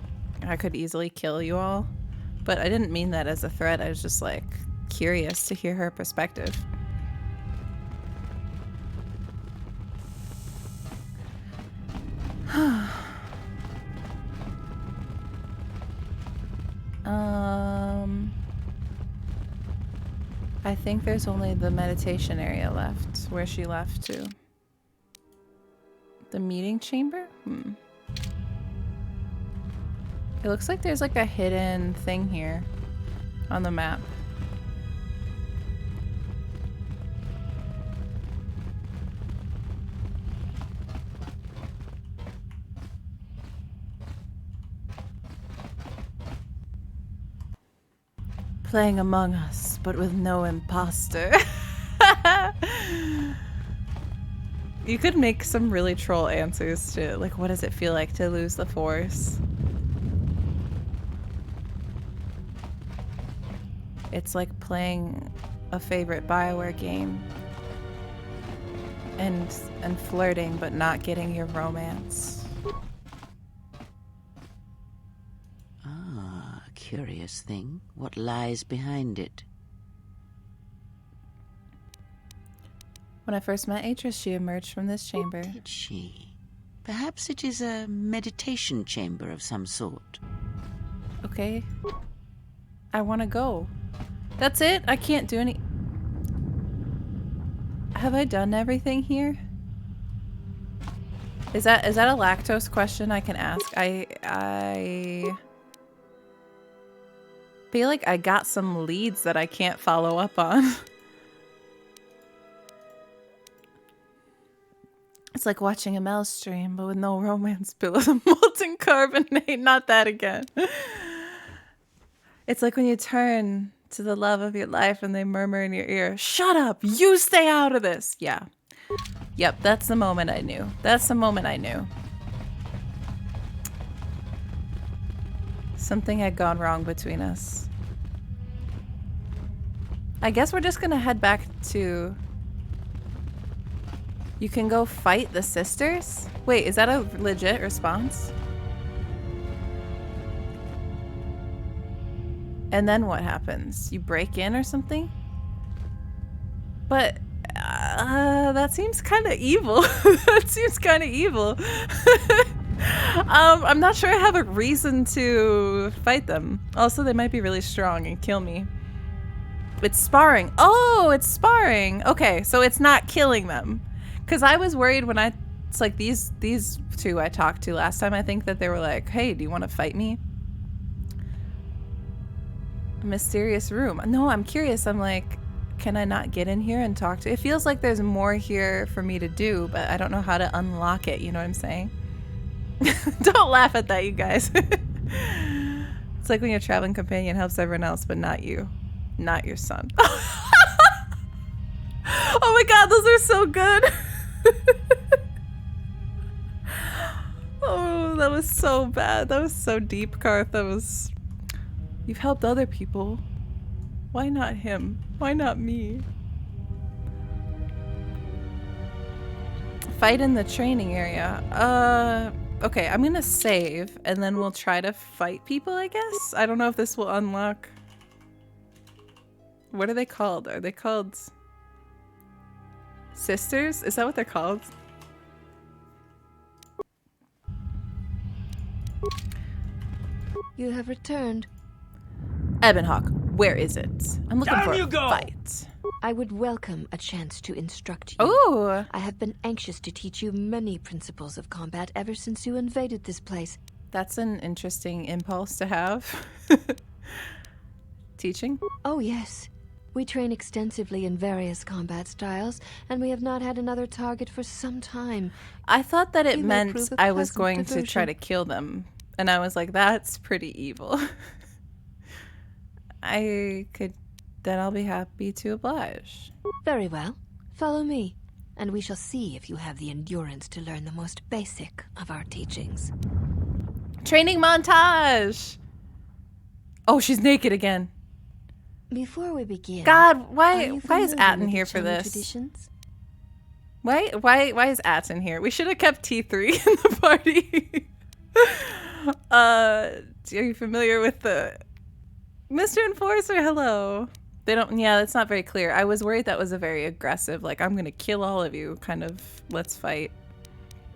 easily kill you all. But I didn't mean that as a threat. I was just like curious to hear her perspective. I think there's only the meditation area left, where she left to. The meeting chamber? It looks like there's like a hidden thing here on the map. Playing Among Us, but with no imposter. You could make some really troll answers to, like, what does it feel like to lose the Force? It's like playing a favorite Bioware game and flirting, but not getting your romance. Curious thing. What lies behind it? When I first met Atris, she emerged from this chamber. Did she? Perhaps it is a meditation chamber of some sort. Okay. I want to go. That's it? I can't do any... Have I done everything here? Is that a lactose question I can ask? I feel like I got some leads that I can't follow up on. It's like watching a Mel stream, but with no romance pillows of molten carbonate. Not that again. It's like when you turn to the love of your life and they murmur in your ear, "Shut up! You stay out of this!" Yeah. Yep, that's the moment I knew. That's the moment I knew. Something had gone wrong between us. I guess we're just gonna head back to... You can go fight the sisters? Wait, is that a legit response? And then what happens? You break in or something? But that seems kind of evil. That seems kind of evil. I'm not sure I have a reason to fight them. Also, they might be really strong and kill me. It's sparring. Oh, it's sparring. Okay, so it's not killing them. Because I was worried when it's like these two I talked to last time, I think that they were like, "Hey, do you want to fight me?" A mysterious room. No, I'm curious. I'm like, can I not get in here and talk to... It feels like there's more here for me to do, but I don't know how to unlock it. You know what I'm saying? Don't laugh at that, you guys. It's like when your traveling companion helps everyone else, but not you. Not your son. Oh my god, those are so good. Oh, that was so bad. That was so deep, Karth. That was... You've helped other people. Why not him? Why not me? Fight in the training area. Okay, I'm gonna save, and then we'll try to fight people, I guess? I don't know if this will unlock... What are they called? Are they called... Sisters? Is that what they're called? You have returned. Ebonhawk, where is it? I'm looking for a fight. I would welcome a chance to instruct you. Oh! I have been anxious to teach you many principles of combat ever since you invaded this place. That's an interesting impulse to have. Teaching? Oh, yes. We train extensively in various combat styles, and we have not had another target for some time. I thought that it You may meant prove a I was pleasant going to try to diversion. kill them. And I was like, that's pretty evil. Then I'll be happy to oblige. Very well. Follow me, and we shall see if you have the endurance to learn the most basic of our teachings. Training montage! Oh, she's naked again. Before we begin, God, are why you is familiar Atten with here the for Chani this? Traditions? Why is Atten here? We should have kept T3 in the party. Are you familiar with the Mr. Enforcer? Hello. They don't. Yeah, that's not very clear. I was worried that was a very aggressive, like, I'm gonna kill all of you kind of let's fight.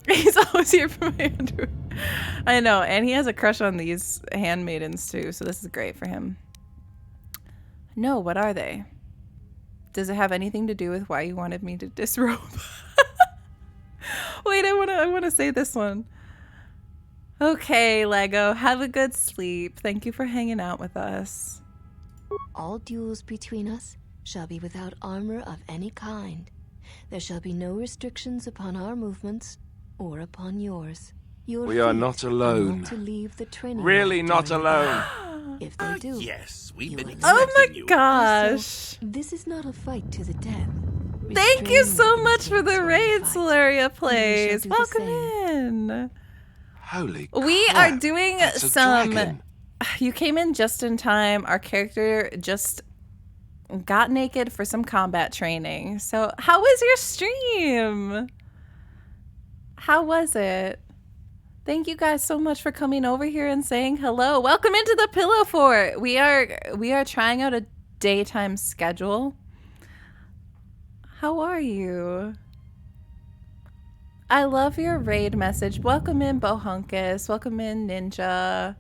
He's always here for my underwear. I know, and he has a crush on these handmaidens too, so this is great for him. No, what are they? Does it have anything to do with why you wanted me to disrobe? Wait, I want to say this one. Okay, Lego, have a good sleep. Thank you for hanging out with us. All duels between us shall be without armor of any kind. There shall be no restrictions upon our movements or upon yours. We are not alone. To leave the training Really not during alone. If they do, Yes, we've been Oh expecting my you. gosh. this is not a fight to the death. Thank you so Restrain much for the instincts raid, when fight. Solaria plays. do the Welcome same. in. Holy We crap, are doing that's a some. dragon. You came in just in time. Our character just got naked for some combat training. So, how was your stream? How was it? Thank you guys so much for coming over here and saying hello. Welcome into the Pillow Fort. We are trying out a daytime schedule. How are you? I love your raid message. Welcome in Bohunkus. Welcome in Ninja.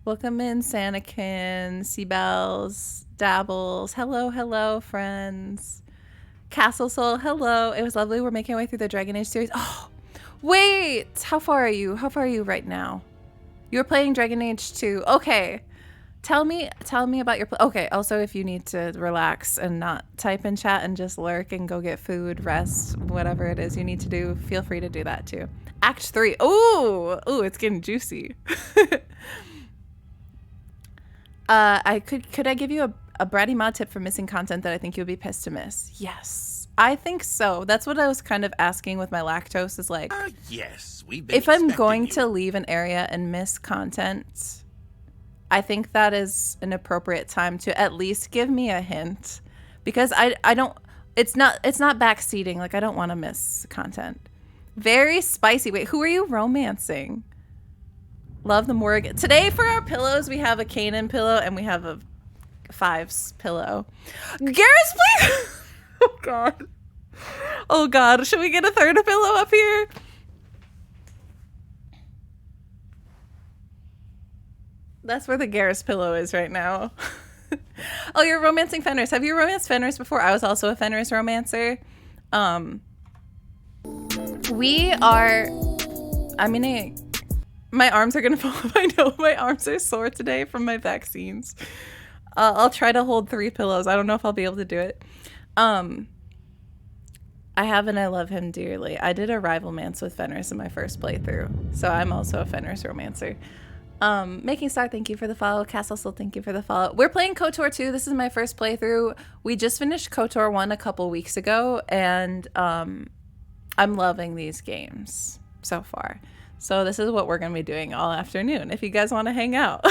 Welcome in Sanakin, Seabells, Dabbles. Hello, hello, friends. Castle Soul, hello. It was lovely. We're making our way through the Dragon Age series. Oh, wait. How far are you? How far are you right now? You're playing Dragon Age 2. Okay. Tell me about your okay, also if you need to relax and not type in chat and just lurk and go get food, rest, whatever it is you need to do, feel free to do that too. Act 3. Ooh, it's getting juicy. Could I give you a bratty mod tip for missing content that I think you'll be pissed to miss? Yes. I think so. That's what I was kind of asking with my lactose is like Yes, we've been if I'm expecting going you. to leave an area and miss content, I think that is an appropriate time to at least give me a hint because I don't it's not backseating, like I don't want to miss content. Very spicy. Wait, who are you romancing? Love the Morgan. Today for our pillows we have a Kanan pillow and we have a Fives pillow. Garrus, please. Oh god, should we get a third pillow up here? That's where the Garrus pillow is right now. Oh, you're romancing Fenris. Have you romanced Fenris before? I was also a Fenris romancer. We are... my arms are going to fall off. I know my arms are sore today from my vaccines. I'll try to hold 3 pillows. I don't know if I'll be able to do it. I have and I love him dearly. I did a rivalmance with Fenris in my first playthrough. So I'm also a Fenris romancer. Making Star, thank you for the follow. Castle Soul, thank you for the follow. We're playing KOTOR 2. This is my first playthrough. We just finished KOTOR 1 a couple weeks ago, and I'm loving these games so far. So this is what we're going to be doing all afternoon if you guys want to hang out.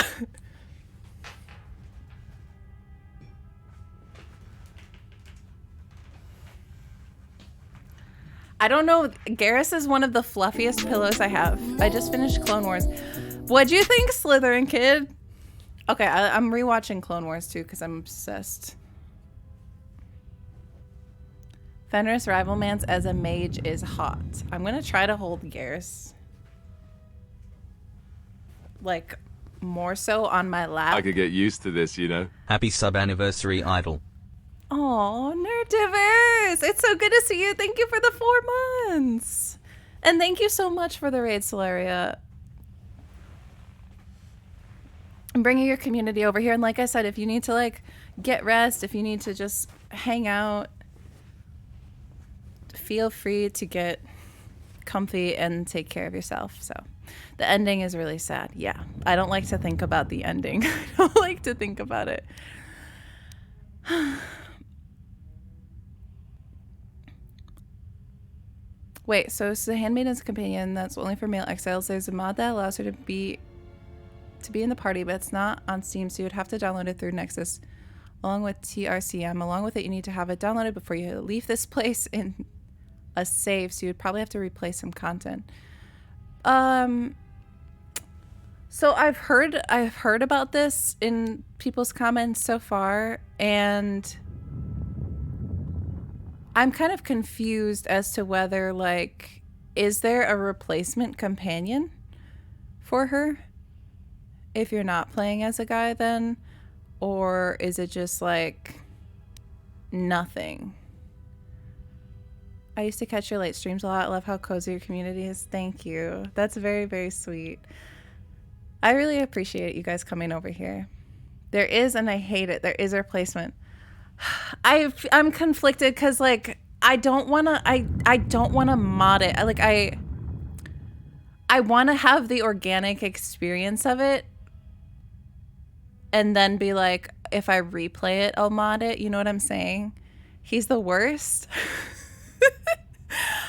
I don't know. Garrus is one of the fluffiest pillows I have. I just finished Clone Wars. What'd you think, Slytherin kid? Okay, I'm rewatching Clone Wars too because I'm obsessed. Fenris Rivalmance as a mage is hot. I'm gonna try to hold Garrus like more so on my lap. I could get used to this, you know. Happy sub-anniversary, Idol. Oh, Nerdiverse! It's so good to see you. Thank you for the 4 months. And thank you so much for the raid, Solaria. I'm bringing your community over here. And like I said, if you need to like get rest, if you need to just hang out, feel free to get comfy and take care of yourself. So the ending is really sad. Yeah, I don't like to think about the ending. I don't like to think about it. Wait, so it's the Handmaidens companion that's only for male exiles. There's a mod that allows her to be in the party, but it's not on Steam, so you'd have to download it through Nexus along with TRCM. Along with it, you need to have it downloaded before you leave this place in a save, so you'd probably have to replay some content. So I've heard about this in people's comments so far, and I'm kind of confused as to whether, like, is there a replacement companion for her if you're not playing as a guy then? Or is it just, like, nothing. I used to catch your late streams a lot. I love how cozy your community is. Thank you. That's very, very sweet. I really appreciate you guys coming over here. There is, and I hate it, there is a replacement. I'm conflicted because, like, I don't want to mod it. I want to have the organic experience of it and then be like, if I replay it, I'll mod it. You know what I'm saying? He's the worst.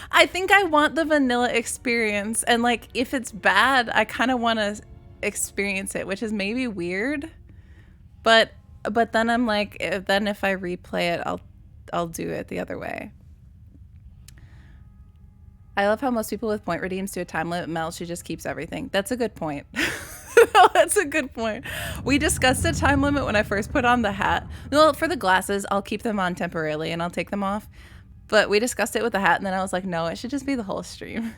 I think I want the vanilla experience, and like if it's bad, I kind of want to experience it, which is maybe weird, but then I'm like, if I replay it, I'll do it the other way. I love how most people with point redeems do a time limit. Mel, she just keeps everything. That's a good point. That's a good point. We discussed a time limit when I first put on the hat. Well, for the glasses, I'll keep them on temporarily and I'll take them off. But we discussed it with the hat, and then I was like, no, it should just be the whole stream.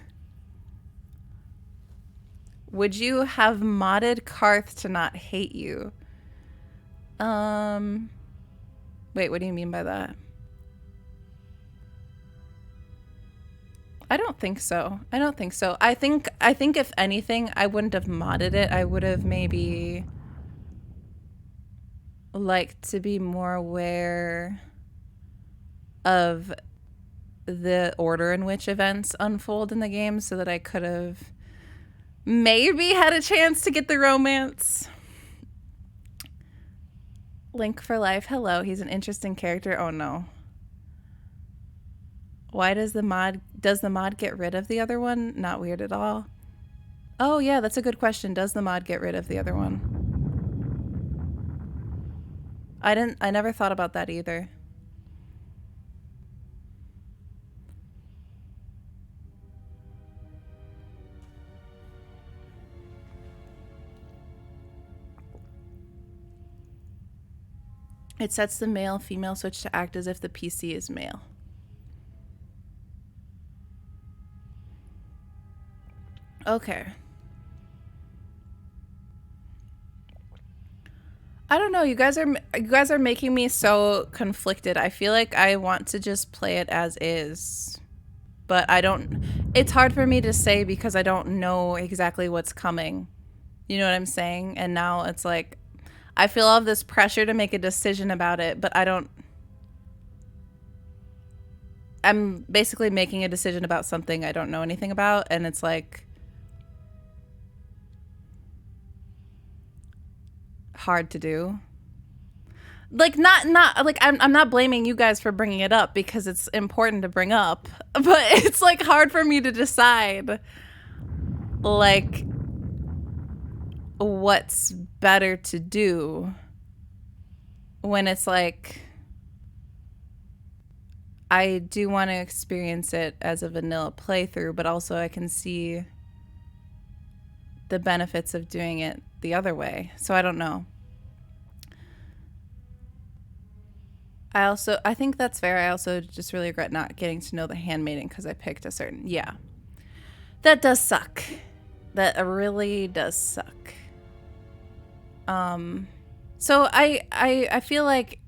Would you have modded Karth to not hate you? Wait, what do you mean by that? I don't think so. I don't think so. I think if anything, I wouldn't have modded it. I would have maybe liked to be more aware of the order in which events unfold in the game so that I could have maybe had a chance to get the romance. Link for life. Hello, he's an interesting character. Oh no. Why does the mod get rid of the other one? Not weird at all. Oh yeah, that's a good question. Does the mod get rid of the other one? I never thought about that either. It sets the male-female switch to act as if the PC is male. Okay. I don't know. You guys are making me so conflicted. I feel like I want to just play it as is, but I don't. It's hard for me to say because I don't know exactly what's coming. You know what I'm saying? And now it's like I feel all of this pressure to make a decision about it, but I don't. I'm basically making a decision about something I don't know anything about, and it's like hard to do. Like not like I'm not blaming you guys for bringing it up because it's important to bring up, but it's like hard for me to decide like what's better to do when it's like I do want to experience it as a vanilla playthrough, but also I can see the benefits of doing it the other way. So I don't know. I think that's fair. I also just really regret not getting to know the Handmaiden because I picked a certain, yeah. That does suck. That really does suck. So I feel like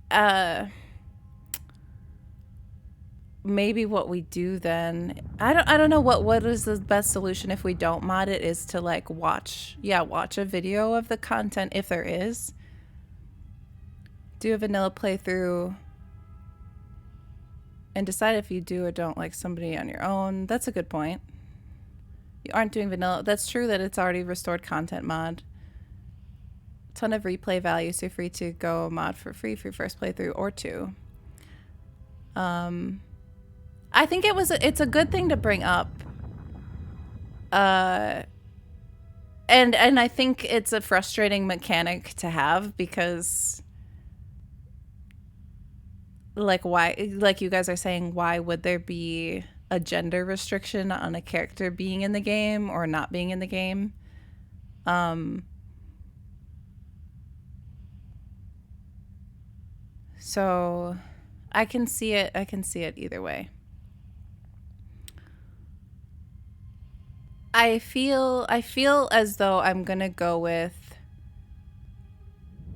maybe what we do then, I don't know what is the best solution if we don't mod it is to like watch a video of the content if there is. Do a vanilla playthrough and decide if you do or don't like somebody on your own. That's a good point. You aren't doing vanilla. That's true that it's already restored content mod. Ton of replay value, so you're free to go mod for free for your first playthrough or two. I think it's a good thing to bring up. And I think it's a frustrating mechanic to have because like why, like you guys are saying, why would there be a gender restriction on a character being in the game or not being in the game? So I can see it either way. I feel as though I'm gonna go with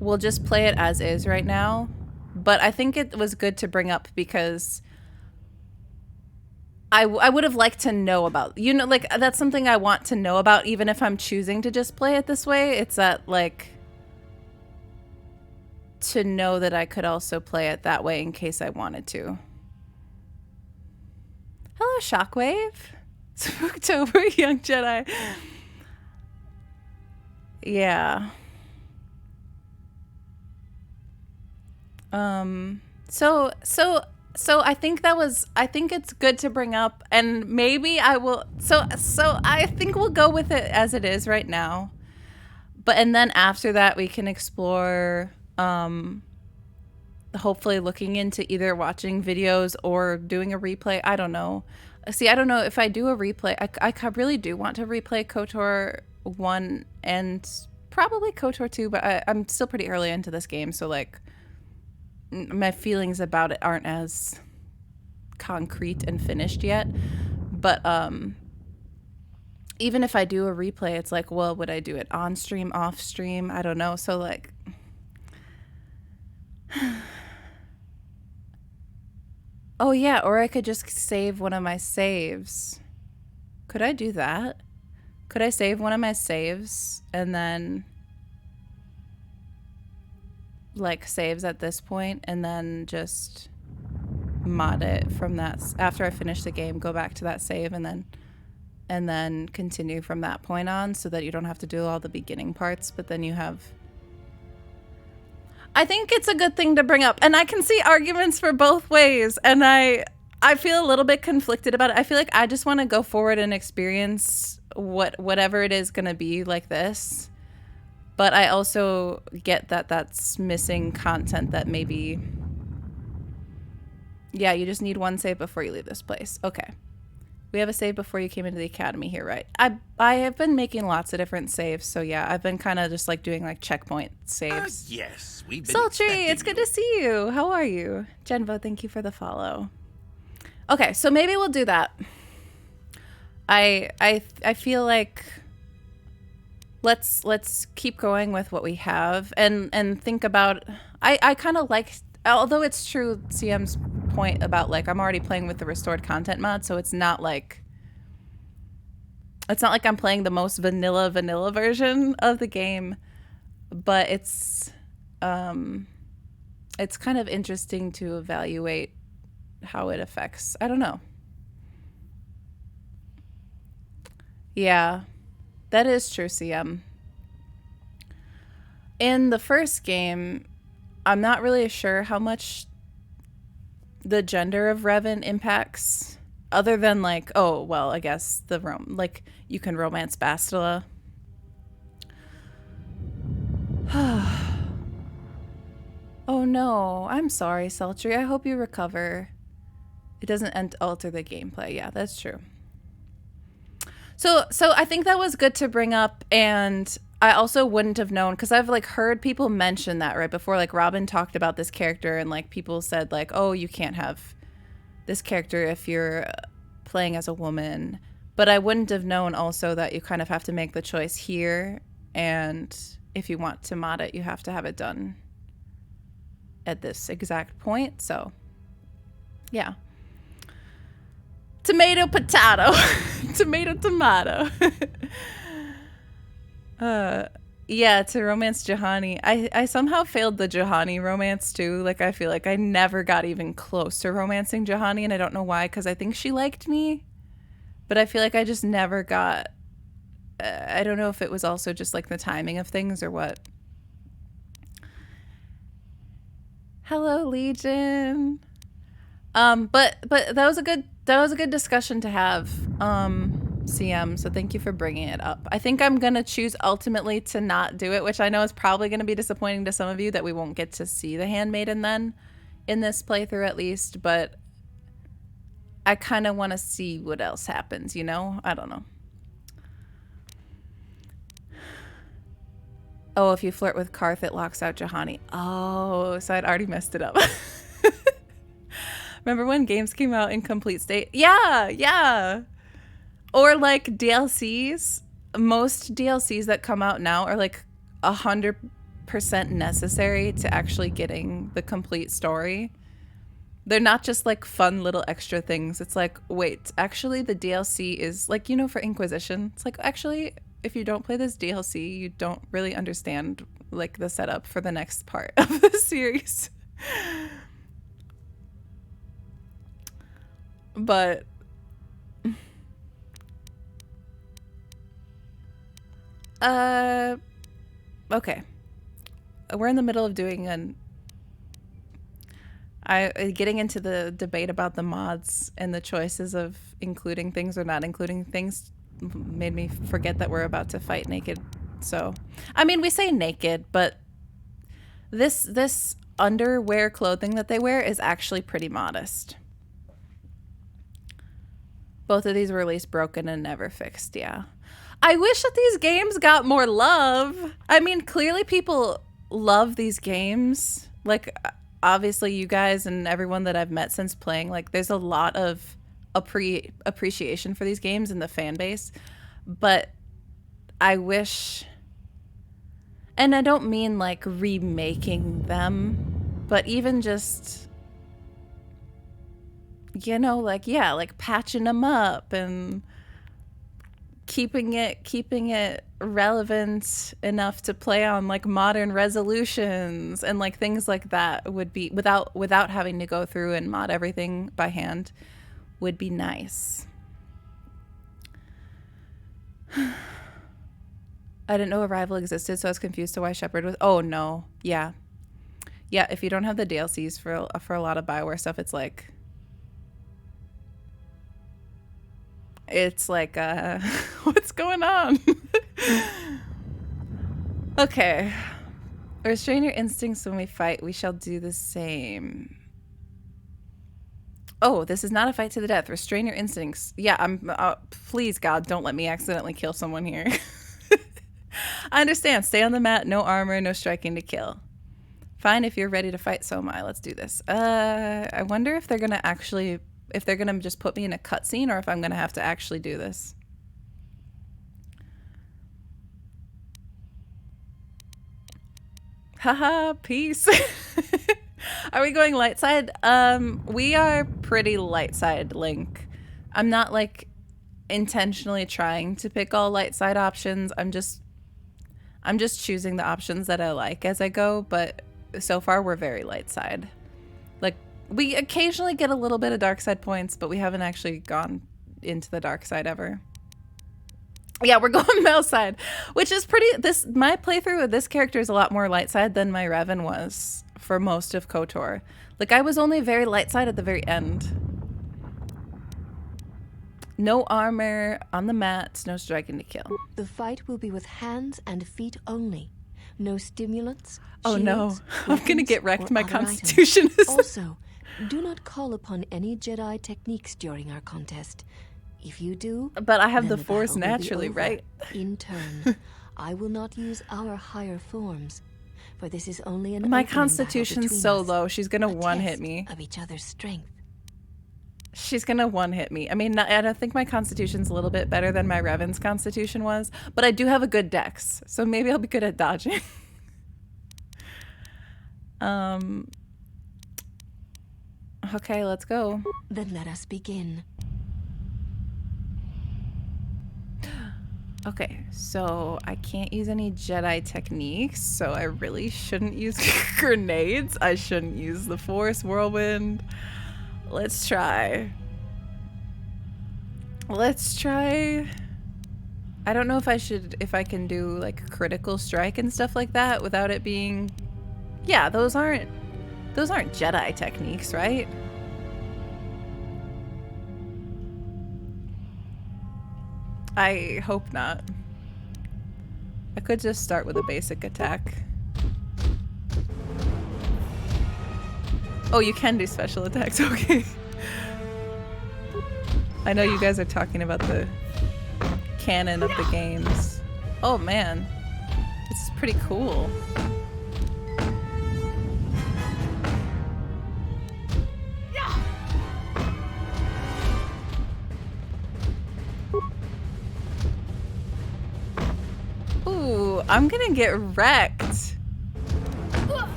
we'll just play it as is right now but I think it was good to bring up because I would have liked to know about, you know, like that's something I want to know about, even if I'm choosing to just play it this way. It's that, like, to know that I could also play it that way in case I wanted to. Hello, Shockwave. Spooktober, Young Jedi. Yeah. So I think I think it's good to bring up, and maybe I will, so I think we'll go with it as it is right now. But, and then after that we can explore, hopefully looking into either watching videos or doing a replay. I don't know. See, I don't know if I do a replay. I really do want to replay KOTOR 1 and probably KOTOR 2, but I'm still pretty early into this game, so like my feelings about it aren't as concrete and finished yet. But even if I do a replay, it's like, well, would I do it on stream, off stream? I don't know. So like oh yeah, or I could just save one of my saves. Could I do that? Could I save one of my saves and then like saves at this point and then just mod it from that after I finish the game, go back to that save and then continue from that point on, so that you don't have to do all the beginning parts, but then you have, I think it's a good thing to bring up, and I can see arguments for both ways, and I feel a little bit conflicted about it. I feel like I just want to go forward and experience whatever it is going to be like this. But I also get that that's missing content that maybe, yeah, you just need one save before you leave this place. Okay. We have a save before you came into the academy here, right? I have been making lots of different saves, so yeah, I've been kind of just like doing like checkpoint saves. Yes, we've been Sultry, expecting it's good to see you. How are you? Genvo, thank you for the follow. Okay, so maybe we'll do that. I feel like let's keep going with what we have and think about, I kind of like, although it's true CM's point about like I'm already playing with the restored content mod, so it's not like I'm playing the most vanilla version of the game, but it's kind of interesting to evaluate how it affects, I don't know. Yeah, that is true, CM. In the first game, I'm not really sure how much the gender of Revan impacts, other than like, oh, well, I guess like you can romance Bastila. Oh no, I'm sorry, Sultry. I hope you recover. It doesn't alter the gameplay. Yeah, that's true. So I think that was good to bring up, and I also wouldn't have known, because I've like heard people mention that right before, like Robin talked about this character and like people said like, oh, you can't have this character if you're playing as a woman, but I wouldn't have known also that you kind of have to make the choice here, and if you want to mod it, you have to have it done at this exact point. So yeah. Tomato, potato. Tomato, tomato. Yeah, to romance Juhani. I somehow failed the Juhani romance too. Like, I feel like I never got even close to romancing Juhani, and I don't know why, because I think she liked me. But I feel like I just never got... I don't know if it was also just like the timing of things or what. Hello, Legion. But that was a good discussion to have, CM, so thank you for bringing it up. I think I'm gonna choose ultimately to not do it, which I know is probably gonna be disappointing to some of you that we won't get to see the Handmaiden then in this playthrough at least, but I kind of want to see what else happens, you know? I don't know. Oh, if you flirt with Karth, it locks out Juhani. Oh, so I'd already messed it up. Remember when games came out in complete state? Yeah. Or like DLCs. Most DLCs that come out now are like 100% 100% necessary to actually getting the complete story. They're not just like fun little extra things. It's like, wait, actually the DLC is like, you know, for Inquisition. It's like, actually, if you don't play this DLC, you don't really understand like the setup for the next part of the series. But okay. We're in the middle of doing getting into the debate about the mods and the choices of including things or not including things made me forget that we're about to fight naked. So, I mean, we say naked, but this underwear clothing that they wear is actually pretty modest. Both of these were released broken and never fixed, yeah. I wish that these games got more love. I mean, clearly people love these games. Like, obviously you guys and everyone that I've met since playing, like, there's a lot of appreciation for these games in the fan base. But I wish, and I don't mean like remaking them, but even just, you know, like, yeah, like patching them up and keeping it relevant enough to play on like modern resolutions and like things like that would be, without having to go through and mod everything by hand, would be nice. I didn't know Arrival existed, so I was confused to why Shepard was. Oh no, yeah. If you don't have the DLCs for a lot of Bioware stuff, it's like what's going on? Okay. Restrain your instincts when we fight. We shall do the same. Oh, this is not a fight to the death. Restrain your instincts. Yeah, please, God, don't let me accidentally kill someone here. I understand. Stay on the mat. No armor. No striking to kill. Fine, if you're ready to fight, so am I. Let's do this. I wonder if they're going to just put me in a cutscene or if I'm going to have to actually do this. Haha, peace. Are we going light side? We are pretty light side, Link. I'm not like intentionally trying to pick all light side options. I'm just choosing the options that I like as I go, but so far we're very light side. Like, we occasionally get a little bit of dark side points, but we haven't actually gone into the dark side ever. Yeah, we're going male side, which is pretty, my playthrough of this character is a lot more light side than my Revan was for most of KOTOR. Like, I was only very light side at the very end. No armor, on the mat, no striking to kill. The fight will be with hands and feet only. No stimulants. Oh no, shields, I'm gonna get wrecked. or My other constitution items. is... Also, do not call upon any Jedi techniques during our contest. If you do, but I have then the Force battle will be naturally, over. right? In turn, I will not use our higher forms, for this is only an My opening constitution's battle so between us, low, she's gonna a one-hit test me. of each other's strength. She's gonna one-hit me. I mean, I don't think my constitution's a little bit better than my Revan's constitution was, but I do have a good dex, so maybe I'll be good at dodging. Okay, let's go. Then let us begin. Okay, so I can't use any Jedi techniques, so I really shouldn't use grenades. I shouldn't use the Force Whirlwind. Let's try. I don't know if I can do like critical strike and stuff like that without it being... Yeah, those aren't Jedi techniques, right? I hope not. I could just start with a basic attack. Oh, you can do special attacks, okay. I know you guys are talking about the canon of the games. Oh man, this is pretty cool. Ooh, I'm gonna get wrecked.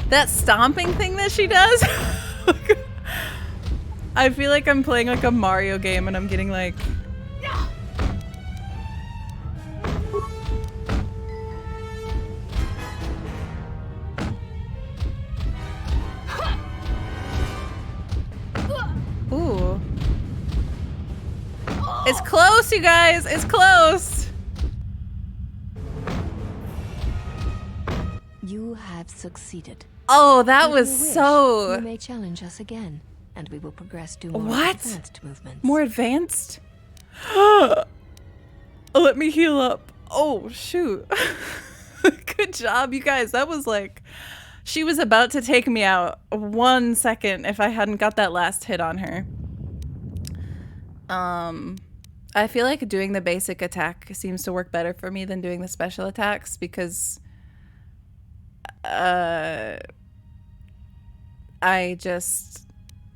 That stomping thing that she does. I feel like I'm playing like a Mario game and I'm getting like... Ooh. It's close, you guys. It's close. You have succeeded. Oh, that If was you wish, so... You may challenge us again, and we will progress to more What? advanced movements. More advanced? Let me heal up. Oh, shoot. Good job, you guys. That was like... She was about to take me out 1 second if I hadn't got that last hit on her. I feel like doing the basic attack seems to work better for me than doing the special attacks because I just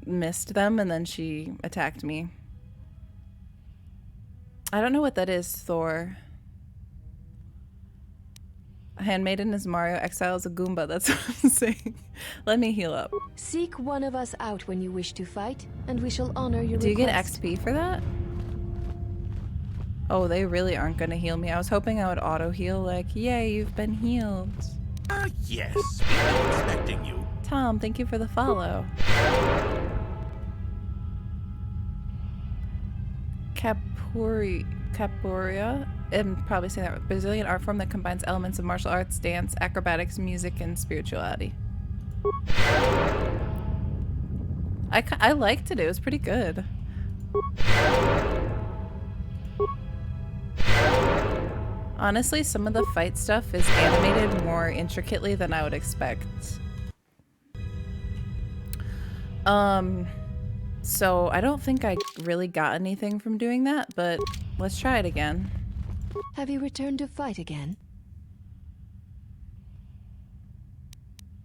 missed them and then she attacked me. I don't know what that is, Thor. Handmaiden is Mario, Exile is a Goomba, that's what I'm saying. Let me heal up. Seek one of us out when you wish to fight, and we shall honor your Do you get request. XP for that? Oh, they really aren't gonna heal me. I was hoping I would auto heal, like, yay, you've been healed. Yes, we've been expecting you. Tom, thank you for the follow. Capoeira, I'm probably saying that, Brazilian art form that combines elements of martial arts, dance, acrobatics, music, and spirituality. I liked it. It was pretty good. Honestly, some of the fight stuff is animated more intricately than I would expect. So I don't think I really got anything from doing that, but let's try it again. Have you returned to fight again?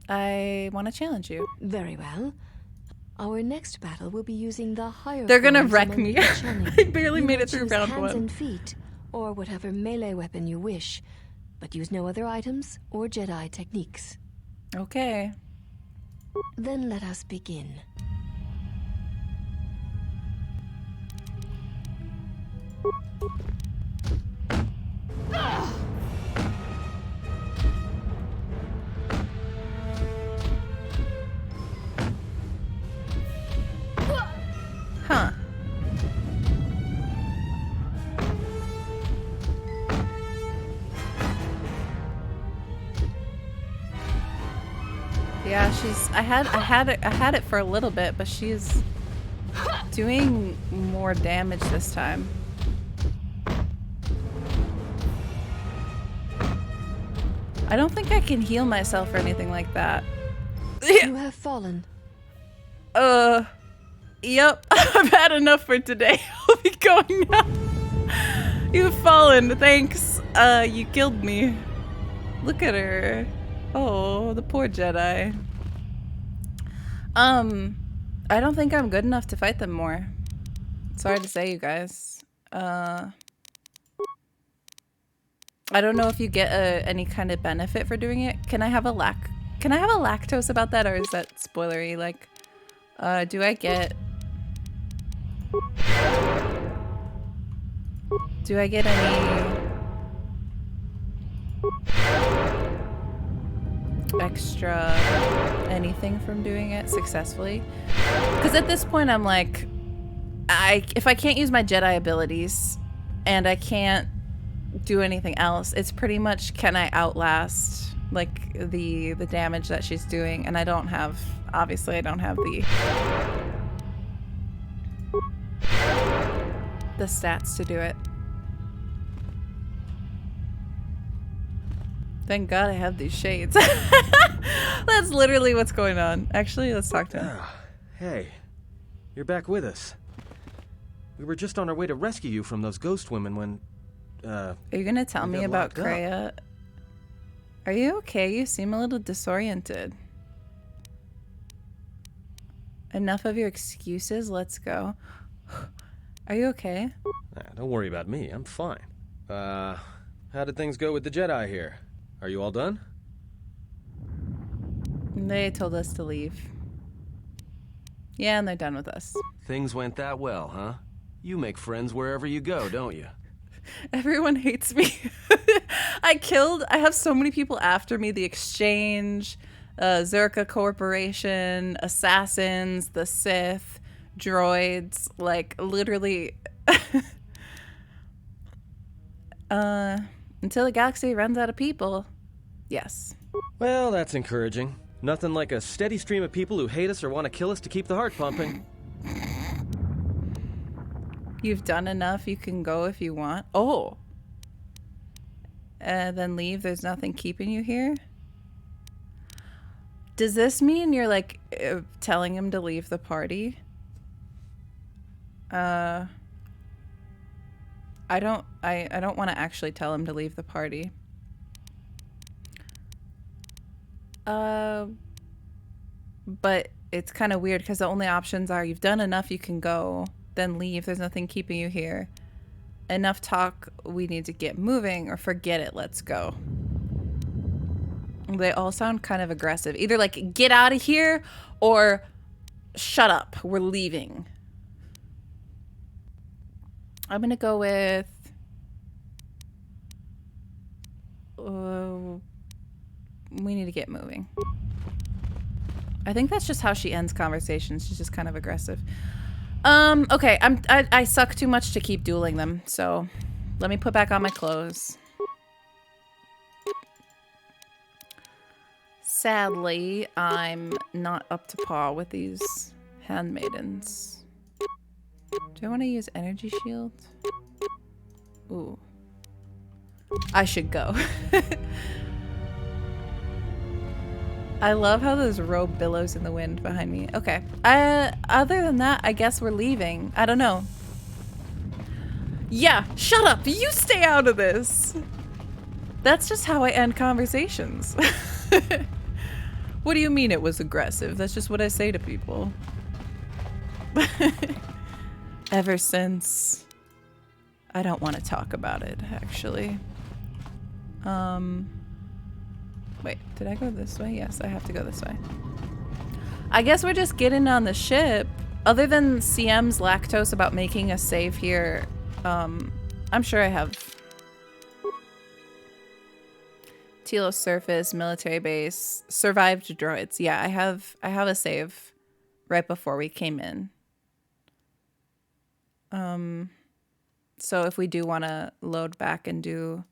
I want to challenge you. Very well. Our next battle will be using the higher. They're gonna forms wreck among me. the Channing. I barely You made may it through choose round hands 1. and feet, or whatever melee weapon you wish, but use no other items or Jedi techniques. Okay. Then let us begin. Huh. Yeah, she's I had it for a little bit, but she's doing more damage this time. I don't think I can heal myself or anything like that. You have fallen. Yep. I've had enough for today. I'll be going now. You've fallen. Thanks. You killed me. Look at her. Oh, the poor Jedi. I don't think I'm good enough to fight them more. Sorry to say, you guys. I don't know if you get any kind of benefit for doing it. Can I have a lactose about that, or is that spoilery? Like, do I get any extra anything from doing it successfully? Because at this point I'm like, if I can't use my Jedi abilities and I can't do anything else, it's pretty much, can I outlast like the damage that she's doing? And I don't have, obviously I don't have the stats to do it. Thank God I have these shades. That's literally what's going on. Actually, let's talk to him. Hey, you're back with us. We were just on our way to rescue you from those ghost women when, Are you gonna tell me about Kreia? Are you okay? You seem a little disoriented. Enough of your excuses, let's go. Are you okay? Don't worry about me, I'm fine. How did things go with the Jedi here? Are you all done? They told us to leave. Yeah, and they're done with us. Things went that well, huh? You make friends wherever you go, don't you? Everyone hates me. I have so many people after me. The Exchange, Zerka Corporation, Assassins, the Sith, droids, like literally until the galaxy runs out of people. Yes. Well, that's encouraging. Nothing like a steady stream of people who hate us or want to kill us to keep the heart pumping. You've done enough. You can go if you want. Oh. Then leave. There's nothing keeping you here. Does this mean you're like telling him to leave the party? I don't want to actually tell him to leave the party. But it's kind of weird because the only options are you've done enough, you can go, then leave, there's nothing keeping you here. Enough talk, we need to get moving, or forget it, let's go. They all sound kind of aggressive. Either like, get out of here, or shut up, we're leaving. I'm gonna go with... we need to get moving. I think that's just how she ends conversations. She's just kind of aggressive. Okay, I suck too much to keep dueling them, so let me put back on my clothes. Sadly, I'm not up to par with these handmaidens. Do I want to use energy shield? Ooh. I should go. I love how those robe billows in the wind behind me. Okay. Other than that, I guess we're leaving. I don't know. Yeah, shut up. You stay out of this. That's just how I end conversations. What do you mean it was aggressive? That's just what I say to people. Ever since. I don't want to talk about it, actually. Wait, did I go this way? Yes, I have to go this way. I guess we're just getting on the ship. Other than CM's lactose about making us save here, I'm sure I have. Telos surface, military base, survived droids. Yeah, I have a save right before we came in. So if we do want to load back and do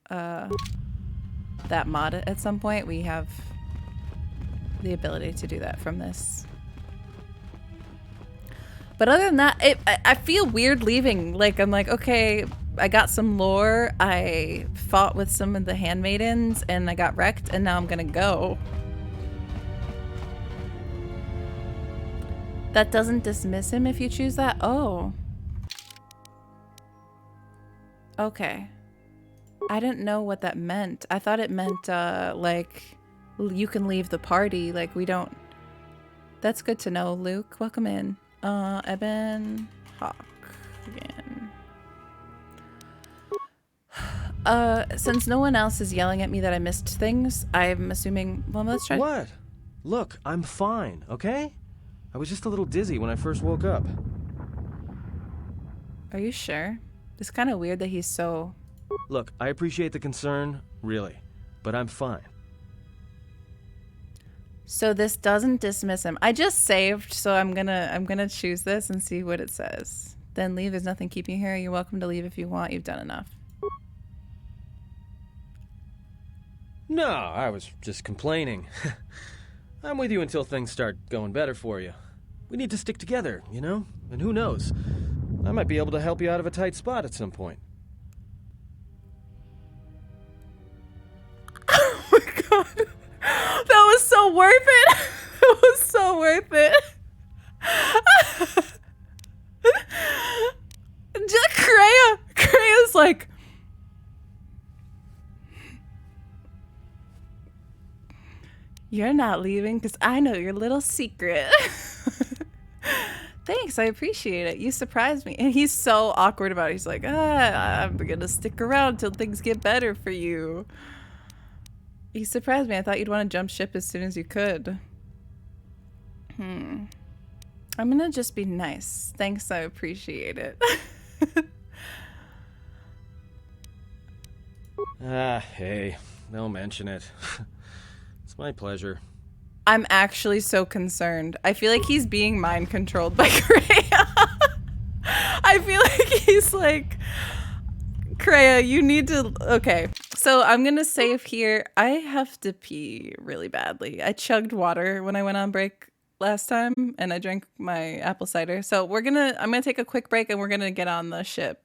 that mod at some point, we have the ability to do that from this. But other than that, I feel weird leaving. Like, I'm like, okay, I got some lore, I fought with some of the handmaidens, and I got wrecked, and now I'm gonna go. That doesn't dismiss him if you choose that? Oh. Okay. I didn't know what that meant. I thought it meant, like, you can leave the party. Like, we don't... That's good to know, Luke. Welcome in. Eben Hawk again. Since no one else is yelling at me that I missed things, I'm assuming... Well, let's try... What? Look, I'm fine, okay? I was just a little dizzy when I first woke up. Are you sure? It's kind of weird that he's so... Look, I appreciate the concern, really, but I'm fine. So this doesn't dismiss him. I just saved, so I'm gonna choose this and see what it says. Then leave. There's nothing keeping you here. You're welcome to leave if you want. You've done enough. No, I was just complaining. I'm with you until things start going better for you. We need to stick together, you know? And who knows? I might be able to help you out of a tight spot at some point. Oh my god. That was so worth it. It was so worth it. Krea's like... You're not leaving because I know your little secret. Thanks, I appreciate it. You surprised me. And he's so awkward about it. He's like, I'm gonna stick around till things get better for you. You surprised me. I thought you'd want to jump ship as soon as you could. I'm gonna just be nice. Thanks, I appreciate it. Hey, don't mention it. It's my pleasure. I'm actually so concerned. I feel like he's being mind controlled by Kreia. I feel like he's like, Kreia, you need to... Okay, so I'm gonna save here. I have to pee really badly. I chugged water when I went on break last time, and I drank my apple cider. So I'm gonna take a quick break, and we're gonna get on the ship.